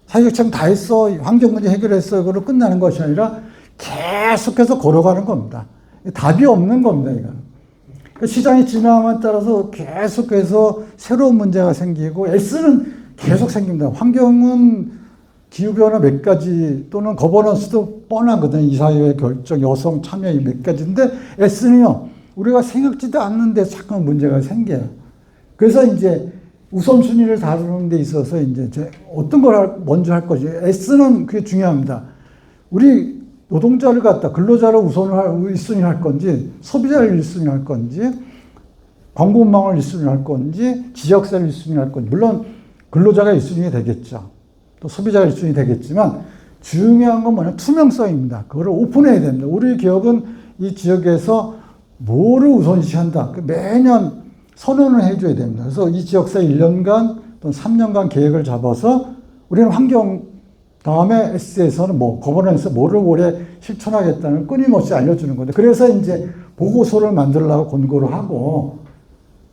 사회적 다 했어. 환경 문제 해결했어. 이걸로 끝나는 것이 아니라 계속해서 걸어가는 겁니다. 답이 없는 겁니다, 이건. 시장이 진화함에 따라서 계속해서 새로운 문제가 생기고, S는 계속 생깁니다. 환경은 기후변화 몇 가지 또는 거버넌스도 뻔하거든요. 이사회의 결정, 여성 참여 이 몇 가지인데 S는요. 우리가 생각지도 않는데 자꾸 문제가 생겨요. 그래서 이제 우선순위를 다루는 데 있어서 이제 어떤 걸 먼저 할 것이 S는 그게 중요합니다. 우리 노동자를 갖다 근로자를 우선을 1순위 할 건지 소비자를 1순위 할 건지 광고망을 1순위 할 건지 지역사를 1순위 할 건지 물론 근로자가 1순위 되겠죠. 또 소비자가 1순위 되겠지만 중요한 건 뭐냐면 투명성입니다. 그거를 오픈해야 됩니다. 우리 기업은 이 지역에서 뭐를 우선시한다. 매년 선언을 해줘야 됩니다. 그래서 이 지역사회 1년간 또는 3년간 계획을 잡아서 우리는 환경 다음에 S에서는 거버넌스 뭐를 올해 실천하겠다는 걸 끊임없이 알려주는 건데 그래서 이제 보고서를 만들려고 권고를 하고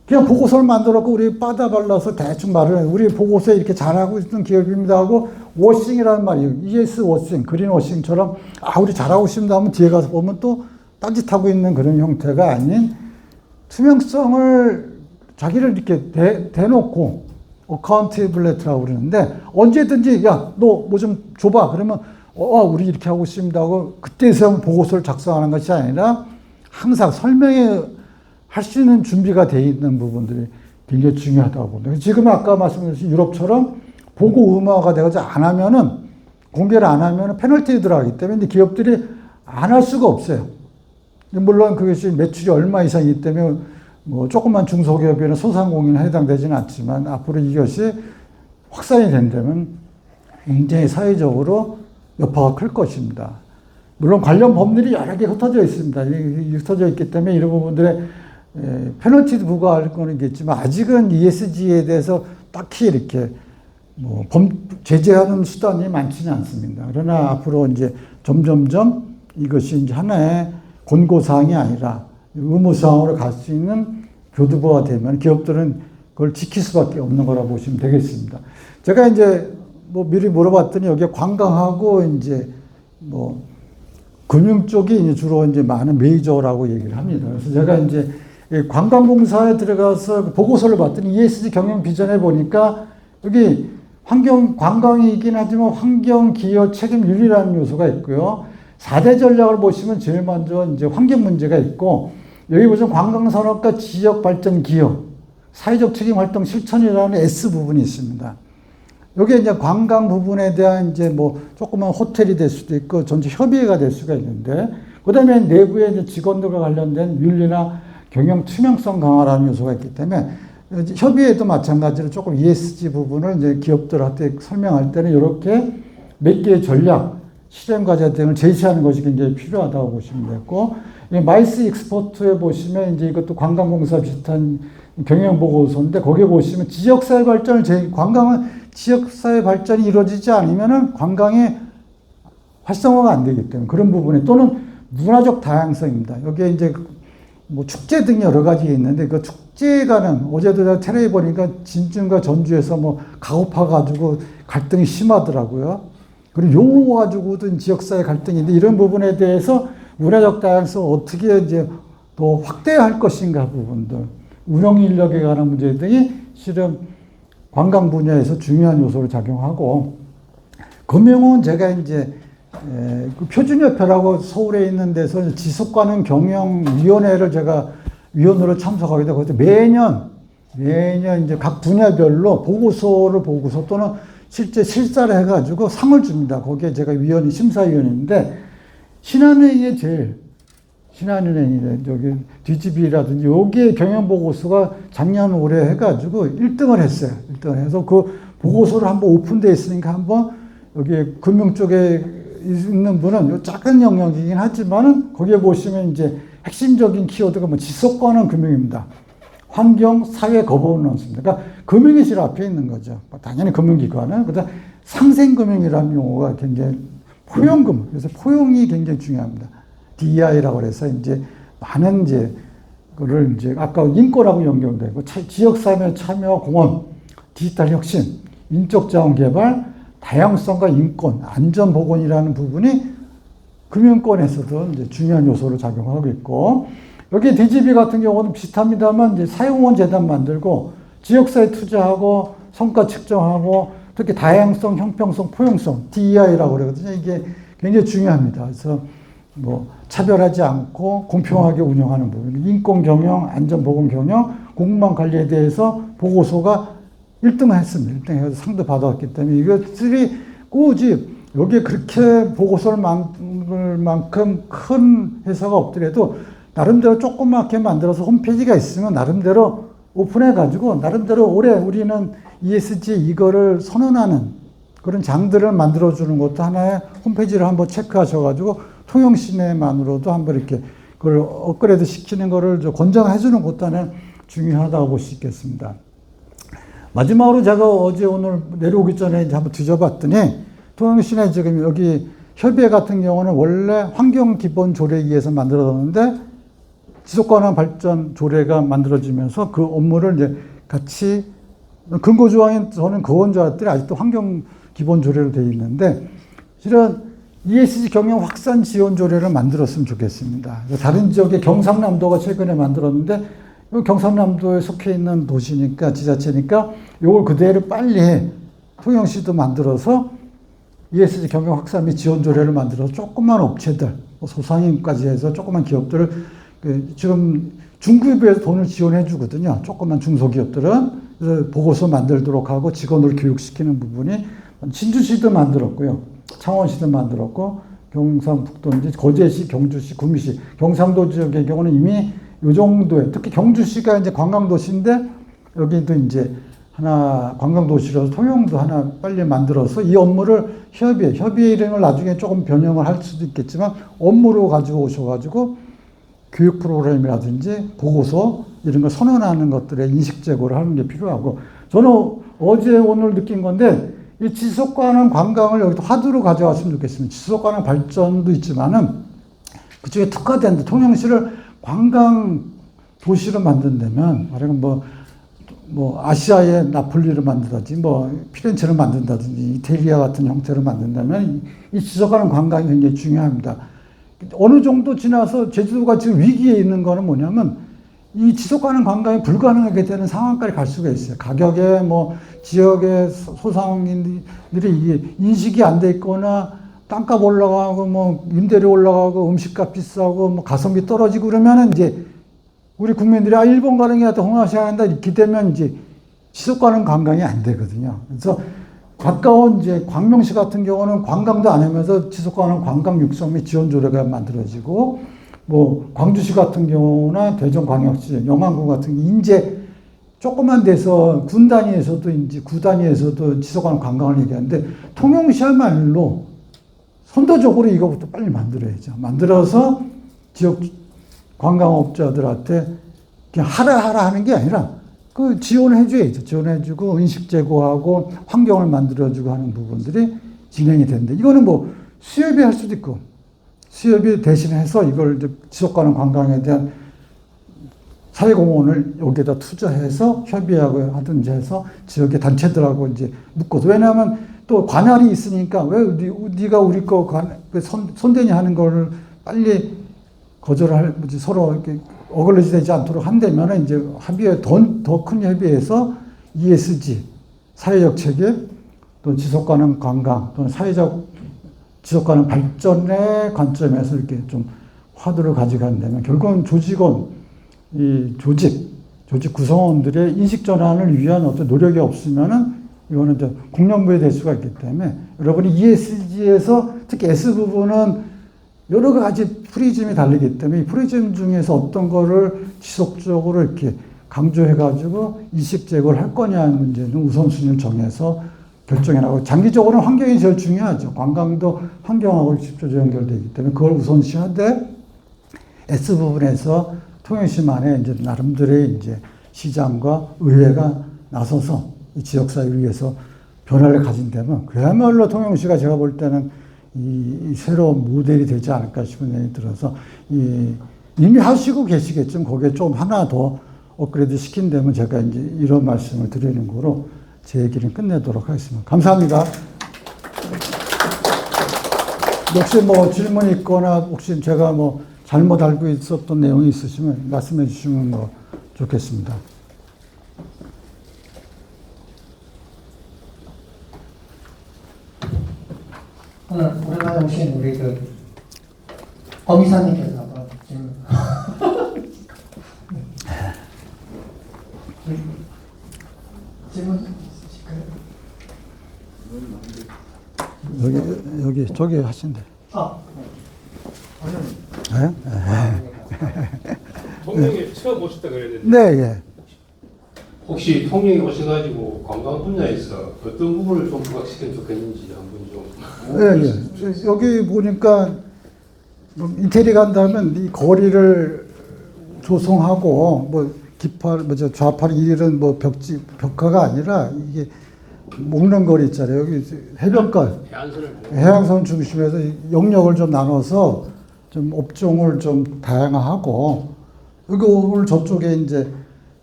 그냥 보고서를 만들었고 우리 빠다 발라서 대충 말을 해요. 우리 보고서에 이렇게 잘하고 있는 기업입니다 하고 워싱이라는 말이에요. ES 워싱, 그린 워싱처럼 우리 잘하고 있습니다 하면 뒤에 가서 보면 또 딴짓하고 있는 그런 형태가 아닌 투명성을 자기를 이렇게 대놓고 어카운티블리티라고 그러는데 언제든지 야, 너 뭐 좀 줘봐. 그러면 우리 이렇게 하고 있습니다 하고 그때서 보고서를 작성하는 것이 아니라 항상 설명해 할 수 있는 준비가 돼 있는 부분들이 굉장히 중요하다고 봅니다. 지금 아까 말씀드린 유럽처럼 보고 의무화가 돼가지고 안 하면은 공개를 안 하면은 페널티에 들어가기 때문에 기업들이 안 할 수가 없어요. 물론 그것이 매출이 얼마 이상이기 때문에 뭐 조그만 중소기업이나 소상공인은 해당되지는 않지만 앞으로 이것이 확산이 된다면 굉장히 사회적으로 여파가 클 것입니다. 물론 관련 법률이 여러 개 흩어져 있습니다. 흩어져 있기 때문에 이런 부분들에 페널티도 부과할 거는 있겠지만 아직은 ESG에 대해서 딱히 이렇게 제재하는 수단이 많지는 않습니다. 그러나 앞으로 이제 점점점 이것이 이제 하나의 권고사항이 아니라 의무사항으로 갈 수 있는 교두보가 되면 기업들은 그걸 지킬 수밖에 없는 거라고 보시면 되겠습니다. 제가 이제 미리 물어봤더니 여기에 관광하고 이제 금융 쪽이 이제 주로 이제 많은 메이저라고 얘기를 합니다. 그래서 제가 이제 이 관광공사에 들어가서 보고서를 봤더니 ESG 경영 비전에 보니까 여기 환경 관광이긴 하지만 환경 기여 책임 윤리라는 요소가 있고요. 4대 전략을 보시면 제일 먼저 이제 환경 문제가 있고, 여기 보시면 관광산업과 지역 발전 기여, 사회적 책임 활동 실천이라는 S 부분이 있습니다. 여기에 이제 관광 부분에 대한 이제 뭐 조그만 호텔이 될 수도 있고 전체 협의회가 될 수가 있는데, 그 다음에 내부에 이제 직원들과 관련된 윤리나 경영 투명성 강화라는 요소가 있기 때문에 협의회도 마찬가지로 조금 ESG 부분을 이제 기업들한테 설명할 때는 이렇게 몇 개의 전략, 실행 과제 등을 제시하는 것이 굉장히 필요하다고 보시면 되고, 마이스 익스포트에 보시면 이제 이것도 관광공사 비슷한 경영 보고서인데, 거기에 보시면 지역사회 발전을 관광은 지역사회 발전이 이루어지지 않으면은 관광의 활성화가 안 되기 때문에 그런 부분에, 또는 문화적 다양성입니다. 여기에 이제 뭐 축제 등 여러 가지 있는데, 그 축제가는 어제도 제가 텔레비 보니까 진주과 전주에서 뭐 가고파가지고 갈등이 심하더라고요. 그리고 용어 가지고든 지역사회 갈등인데, 이런 부분에 대해서 문화적 다양성을 어떻게 이제 더 확대할 것인가 부분들, 운영 인력에 관한 문제 등이 실은 관광 분야에서 중요한 요소를 작용하고, 금융은 제가 이제 그 표준협회라고 서울에 있는 데서 지속가능 경영위원회를 제가 위원으로 참석하게 되고, 매년 이제 각 분야별로 보고서 또는 실제 실사를 해가지고 상을 줍니다. 거기에 제가 심사위원인데, 신한은행이 저기 DGB라든지 여기에 경영보고서가 작년 올해 해가지고 1등을 했어요. 1등을 해서 그 보고서를 한번 오픈되어 있으니까 한번 여기 금융 쪽에 있는 분은 작은 영역이긴 하지만은 거기에 보시면 이제 핵심적인 키워드가 뭐 지속가능 금융입니다. 환경, 사회, 거버넌스입니다. 그러니까 금융이 제일 앞에 있는 거죠. 당연히 금융기관은. 그다음 상생금융이라는 용어가 굉장히 포용금. 그래서 포용이 굉장히 중요합니다. DEI라고 해서 이제 많은 이제 그를 이제 아까 인권하고 연결되고 지역사회 참여 공헌, 디지털 혁신, 인적 자원 개발, 다양성과 인권, 안전 보건이라는 부분이 금융권에서도 이제 중요한 요소로 작용하고 있고, 여기 DGB 같은 경우는 비슷합니다만 이제 사용원 재단 만들고 지역사회 투자하고 성과 측정하고 특히 다양성, 형평성, 포용성 DEI라고 그러거든요. 이게 굉장히 중요합니다. 그래서 뭐 차별하지 않고 공평하게 운영하는 부분, 인권 경영, 안전 보건 경영, 공무원 관리에 대해서 보고서가 1등을 했습니다. 1등 해서 상도 받아왔기 때문에 이것들이 꾸준히 여기에 그렇게 보고서를 만들 만큼 큰 회사가 없더라도 나름대로 조그맣게 만들어서 홈페이지가 있으면 나름대로 오픈해가지고 나름대로 올해 우리는 ESG 이거를 선언하는 그런 장들을 만들어주는 것도 하나의 홈페이지를 한번 체크하셔가지고 통영시내만으로도 한번 이렇게 그걸 업그레이드 시키는 거를 권장해주는 것도 하나 중요하다고 볼 수 있겠습니다. 마지막으로 제가 어제 오늘 내려오기 전에 이제 한번 뒤져봤더니 통영시내 지금 여기 협의회 같은 경우는 원래 환경기본조례위에서 만들어졌는데 지속가능 발전 조례가 만들어지면서 그 업무를 이제 같이 근거조항인 저는 그건 줄 알았더니 아직도 환경기본조례로 되어 있는데 실은 ESG 경영 확산 지원 조례를 만들었으면 좋겠습니다. 다른 지역의 경상남도가 최근에 만들었는데 경상남도에 속해 있는 도시니까 지자체니까 이걸 그대로 빨리 통영시도 만들어서 ESG 경영 확산 및 지원 조례를 만들어서 조그만 업체들, 소상인까지 해서 조그만 기업들을 지금 중급에서 돈을 지원해 주거든요. 조그만 중소기업들은 그래서 보고서 만들도록 하고 직원을 교육시키는 부분이 진주시도 만들었고요. 창원시도 만들었고 경상북도인지 거제시, 경주시, 구미시, 경상도 지역의 경우는 이미 이 정도에 특히 경주시가 이제 관광도시인데 여기도 이제 하나 관광도시라서 통영도 하나 빨리 만들어서 이 업무를 협의회 이름을 나중에 조금 변형을 할 수도 있겠지만 업무로 가지고 오셔가지고 교육 프로그램이라든지 보고서 이런 거 선언하는 것들의 인식 제고를 하는 게 필요하고, 저는 어제 오늘 느낀 건데 이 지속가능 관광을 여기도 화두로 가져왔으면 좋겠습니다. 지속가능 발전도 있지만은 그쪽에 특화된 통영시를 관광 도시로 만든다면, 말하면 뭐 아시아의 나폴리를 만든다든지 뭐 피렌체를 만든다든지 이태리아 같은 형태로 만든다면 이 지속가능 관광이 굉장히 중요합니다. 어느 정도 지나서 제주도가 지금 위기에 있는 거는 뭐냐면 이 지속 가능 관광이 불가능하게 되는 상황까지 갈 수가 있어요. 가격에 뭐 지역의 소상인들이 이게 인식이 안 돼 있거나 땅값 올라가고 뭐 임대료 올라가고 음식값 비싸고 뭐 가성비 떨어지고 그러면은 이제 우리 국민들이 아 일본 가는 게 낫다, 동남아시아 간다 이렇게 되면 이제 지속 가능 관광이 안 되거든요. 그래서 가까운 이제 광명시 같은 경우는 관광도 안 하면서 지속 가능 관광 육성 및 지원 조례가 만들어지고 뭐 광주시 같은 경우나 대전광역시, 영암구 같은 게 이제 조그만 데서 군 단위에서도 이제 구 단위에서도 지속 가능 관광을 얘기하는데 통영시야말로 선도적으로 이거부터 빨리 만들어야죠. 만들어서 지역 관광업자들한테 그냥 하라 하는 게 아니라 그 지원해줘야죠. 지원해주고 인식 제고하고 환경을 만들어주고 하는 부분들이 진행이 되는데 이거는 뭐 수협이 할 수도 있고 수협이 대신해서 이걸 이제 지속 가능 관광에 대한 사회공헌을 여기에다 투자해서 협의하고 하든지 해서 지역의 단체들하고 이제 묶어서 왜냐하면 또 관할이 있으니까 왜 네가 우리 거 손대니 하는 거를 빨리 거절할 서로 이렇게 어글러지되지 않도록 한다면 이제 합의에 더 큰 협의에서 ESG 사회적 책임 또 지속 가능 관광 또는 사회적 지속 가능 발전의 관점에서 이렇게 좀 화두를 가져간다면 결국은 조직원 이 조직 구성원들의 인식 전환을 위한 어떤 노력이 없으면은 이거는 이제 공룡부에 될 수가 있기 때문에 여러분이 ESG에서 특히 S 부분은 여러 가지 프리즘이 달리기 때문에 이 프리즘 중에서 어떤 거를 지속적으로 이렇게 강조해가지고 인식 제고를 할 거냐 하는 문제는 우선순위를 정해서 결정해 나가고 장기적으로는 환경이 제일 중요하죠. 관광도 환경하고 직접적으로 연결되기 때문에 그걸 우선시하되 S 부분에서 통영시만의 이제 나름대로의 이제 시장과 의회가 나서서 이 지역사회를 위해서 변화를 가진다면 그야말로 통영시가 제가 볼 때는 이 새로운 모델이 되지 않을까 싶은 생각이 들어서 이미 하시고 계시겠지만 거기에 좀 하나 더 업그레이드 시킨다면 제가 이제 이런 말씀을 드리는 거로 제 얘기를 끝내도록 하겠습니다. 감사합니다. 혹시 뭐 질문 있거나 혹시 제가 뭐 잘못 알고 있었던 내용이 있으시면 말씀해 주시면 뭐 좋겠습니다. 오늘 오랜만에 오신 우리 그 엄이사님께서 한번 질문 있으실까요? 여기 저기 하신대. 네? 통영에 처음 오셨다 그래야 되는데 네, 예. 혹시 통영에 오셔가지고 관광 분야에서 어떤 부분을 좀 부각시키면 좋겠는지 한번 좀. 예, 예. 여기 보니까 뭐 이태리 간다면 이 거리를 조성하고 뭐 기팔, 뭐저 좌팔 이런 뭐 벽화가 아니라 이게 먹는 거리 있잖아요. 여기 해변가, 해양선 중심에서 영역을 좀 나눠서 좀 업종을 좀 다양화하고 여기 오늘 저쪽에 이제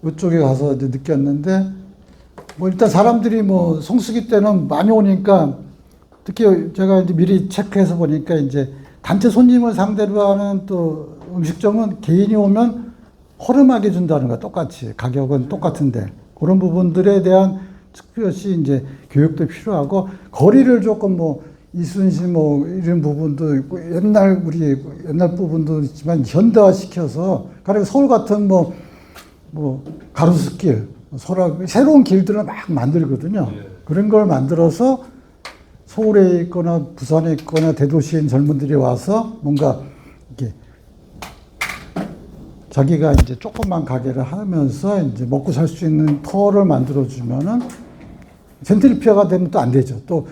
이쪽에 가서 이제 느꼈는데 뭐 일단 사람들이 뭐 성수기 때는 많이 오니까 특히 제가 이제 미리 체크해서 보니까 이제 단체 손님을 상대로 하는 또 음식점은 개인이 오면 허름하게 준다는 거야. 똑같이 가격은 똑같은데 그런 부분들에 대한 특별시 이제 교육도 필요하고 거리를 조금 뭐 이순신 뭐 이런 부분도 있고 우리 옛날 부분도 있지만 현대화 시켜서 가령 서울 같은 뭐 가로수길 새로운 길들을 막 만들거든요. 그런 걸 만들어서 서울에 있거나 부산에 있거나 대도시인 젊은들이 와서 뭔가 이렇게 자기가 이제 조금만 가게를 하면서 이제 먹고 살 수 있는 터를 만들어주면은 젠트리피아가 되면 또 안 되죠. 또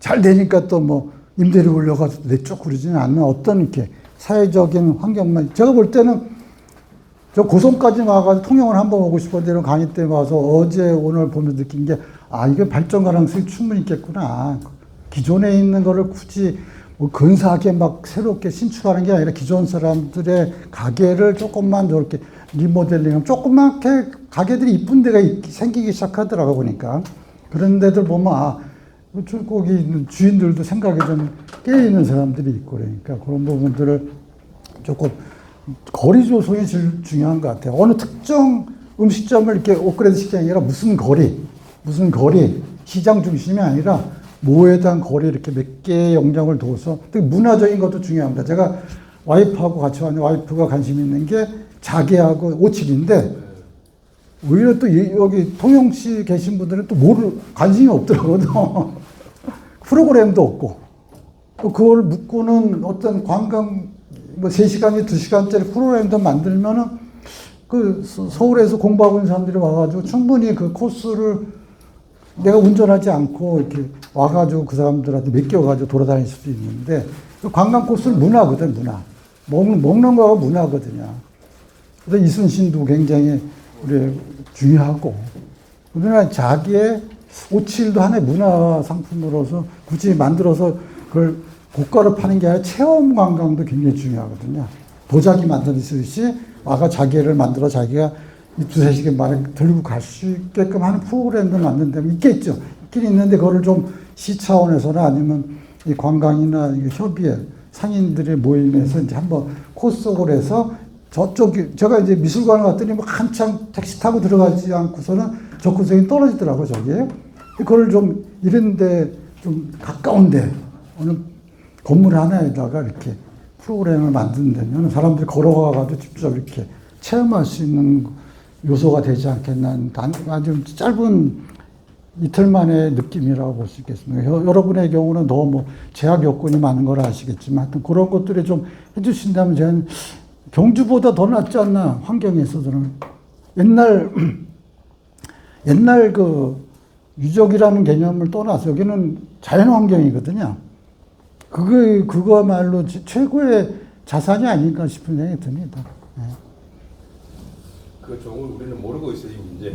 잘 되니까 또 뭐 임대료 올려가지고 내쪽 그러지는 않는 어떤 이렇게 사회적인 환경만 제가 볼 때는 저 고성까지 와가지고 통영을 한번 오고 싶었는데 이런 강의 때 와서 어제 오늘 보면서 느낀 게 이게 발전 가능성이 충분히 있겠구나. 기존에 있는 거를 굳이 뭐 근사하게 막 새롭게 신축하는 게 아니라 기존 사람들의 가게를 조금만 저렇게 리모델링하면 조그맣게 가게들이 이쁜 데가 생기기 시작하더라고 보니까. 그런 데들 보면 거기 있는 주인들도 생각이 좀 깨어있는 사람들이 있고 그러니까 그런 부분들을 조금 거리 조성이 제일 중요한 것 같아요. 어느 특정 음식점을 이렇게 업그레이드 시키는 게 아니라 무슨 거리, 시장 중심이 아니라 모에단 거리 이렇게 몇 개의 영역을 둬서 문화적인 것도 중요합니다. 제가 와이프하고 같이 왔는데 와이프가 관심 있는 게 자개하고 오칠인데 오히려 또 여기 통영시 계신 분들은 또 관심이 없더라고요. 프로그램도 없고 또 그걸 묻고는 어떤 관광 뭐 3시간이 2시간짜리 프로그램도 만들면은 그 서울에서 공부하고 있는 사람들이 와가지고 충분히 그 코스를 내가 운전하지 않고 이렇게 와가지고 그 사람들한테 맡겨가지고 돌아다닐 수도 있는데 그 관광 코스는 문화거든, 문화. 먹는 거가 문화거든요. 그래서 이순신도 굉장히 우리 중요하고 우리나라 자기의 오칠도 하나의 문화 상품으로서 굳이 만들어서 그걸 고가로 파는 게 아니라 체험 관광도 굉장히 중요하거든요. 도자기 만들듯이 와가 자기를 만들어 자기가 이 2-3시간 만에 들고 갈 수 있게끔 하는 프로그램도 만든다면 있겠죠. 있긴 있는데 그거를 좀 시 차원에서나 아니면 이 관광이나 이 협의회 상인들의 모임에서 이제 한번 코스속으로 해서 저쪽이 제가 이제 미술관을 갔더니 뭐 한창 택시 타고 들어가지 않고서는 접근성이 떨어지더라고 저게. 그걸 좀 이런데 좀 가까운데 어느 건물 하나에다가 이렇게 프로그램을 만든다면 사람들이 걸어가가지고 직접 이렇게 체험할 수 있는 요소가 되지 않겠나. 아주 짧은 이틀 만의 느낌이라고 볼 수 있겠습니다. 여러분의 경우는 너무 뭐 제약 요건이 많은 걸 아시겠지만 하여튼 그런 것들을 좀 해주신다면 저는 경주보다 더 낫지 않나, 환경에서는. 옛날 그 유적이라는 개념을 떠나서 여기는 자연 환경이거든요. 그거야말로 최고의 자산이 아닌가 싶은 생각이 듭니다. 네. 그 종을 우리는 모르고 있어요, 이제.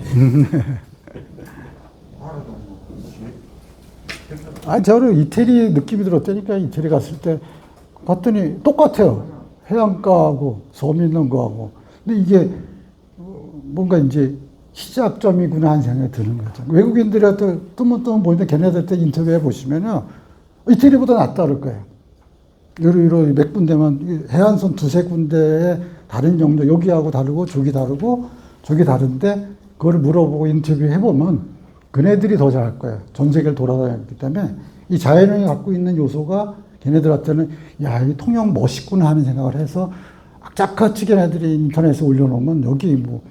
저는 이태리 느낌이 들었다니까. 이태리 갔을 때 갔더니 똑같아요. 해안가하고 섬 있는 거하고. 근데 이게 뭔가 이제 시작점이구나 하는 생각이 드는 거죠. 외국인들한테 뜨문뜨문 보이는데 걔네들한테 인터뷰해 보시면요. 이태리보다 낫다 그럴 거예요. 여러 몇 군데만, 해안선 2-3군데에 다른 영역, 여기하고 다르고 저기 다르고 저기 다른데 그걸 물어보고 인터뷰해 보면 그네들이 더 잘할 거예요. 전 세계를 돌아다녔기 때문에 이 자연이 갖고 있는 요소가 걔네들한테는 야, 이 통영 멋있구나 하는 생각을 해서 악착같이 걔네들이 인터넷에 올려놓으면 여기 뭐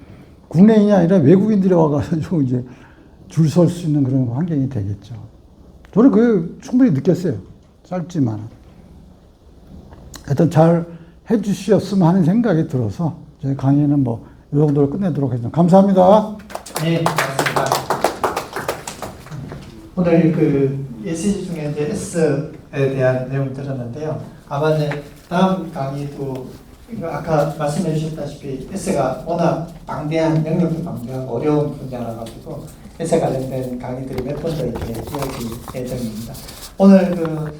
국내인이 아니라 외국인들이 와가지고 이제 줄 설 수 있는 그런 환경이 되겠죠. 저는 그게 충분히 느꼈어요. 짧지만. 하여튼 잘 해주셨으면 하는 생각이 들어서 저희 강의는 뭐 이 정도로 끝내도록 하겠습니다. 감사합니다. 네, 고맙습니다. 오늘 그 예시지 중에 이제 S에 대한 내용을 들었는데요. 아마 이제 다음 강의도 아까 말씀해 주셨다시피 S가 워낙 방대한 영역도 방대하고 어려운 분야라 가지고 S에 관련된 강의들이 몇 번 더 이렇게 이어질 예정입니다. 오늘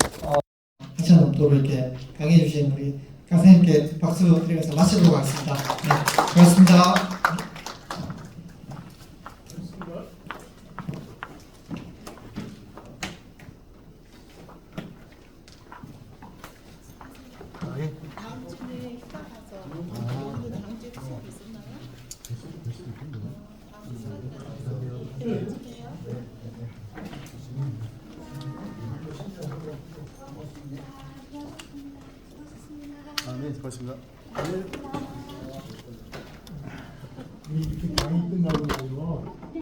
하찮은 업도로 이렇게 강의해 주신 우리 강사님께 박수 드리면서 마치도록 하겠습니다. 네, 고맙습니다. 다음 주에 휴가 가서 다음 주에 수업 있었나요? 네, 고맙습니다. 이 강의 끝나고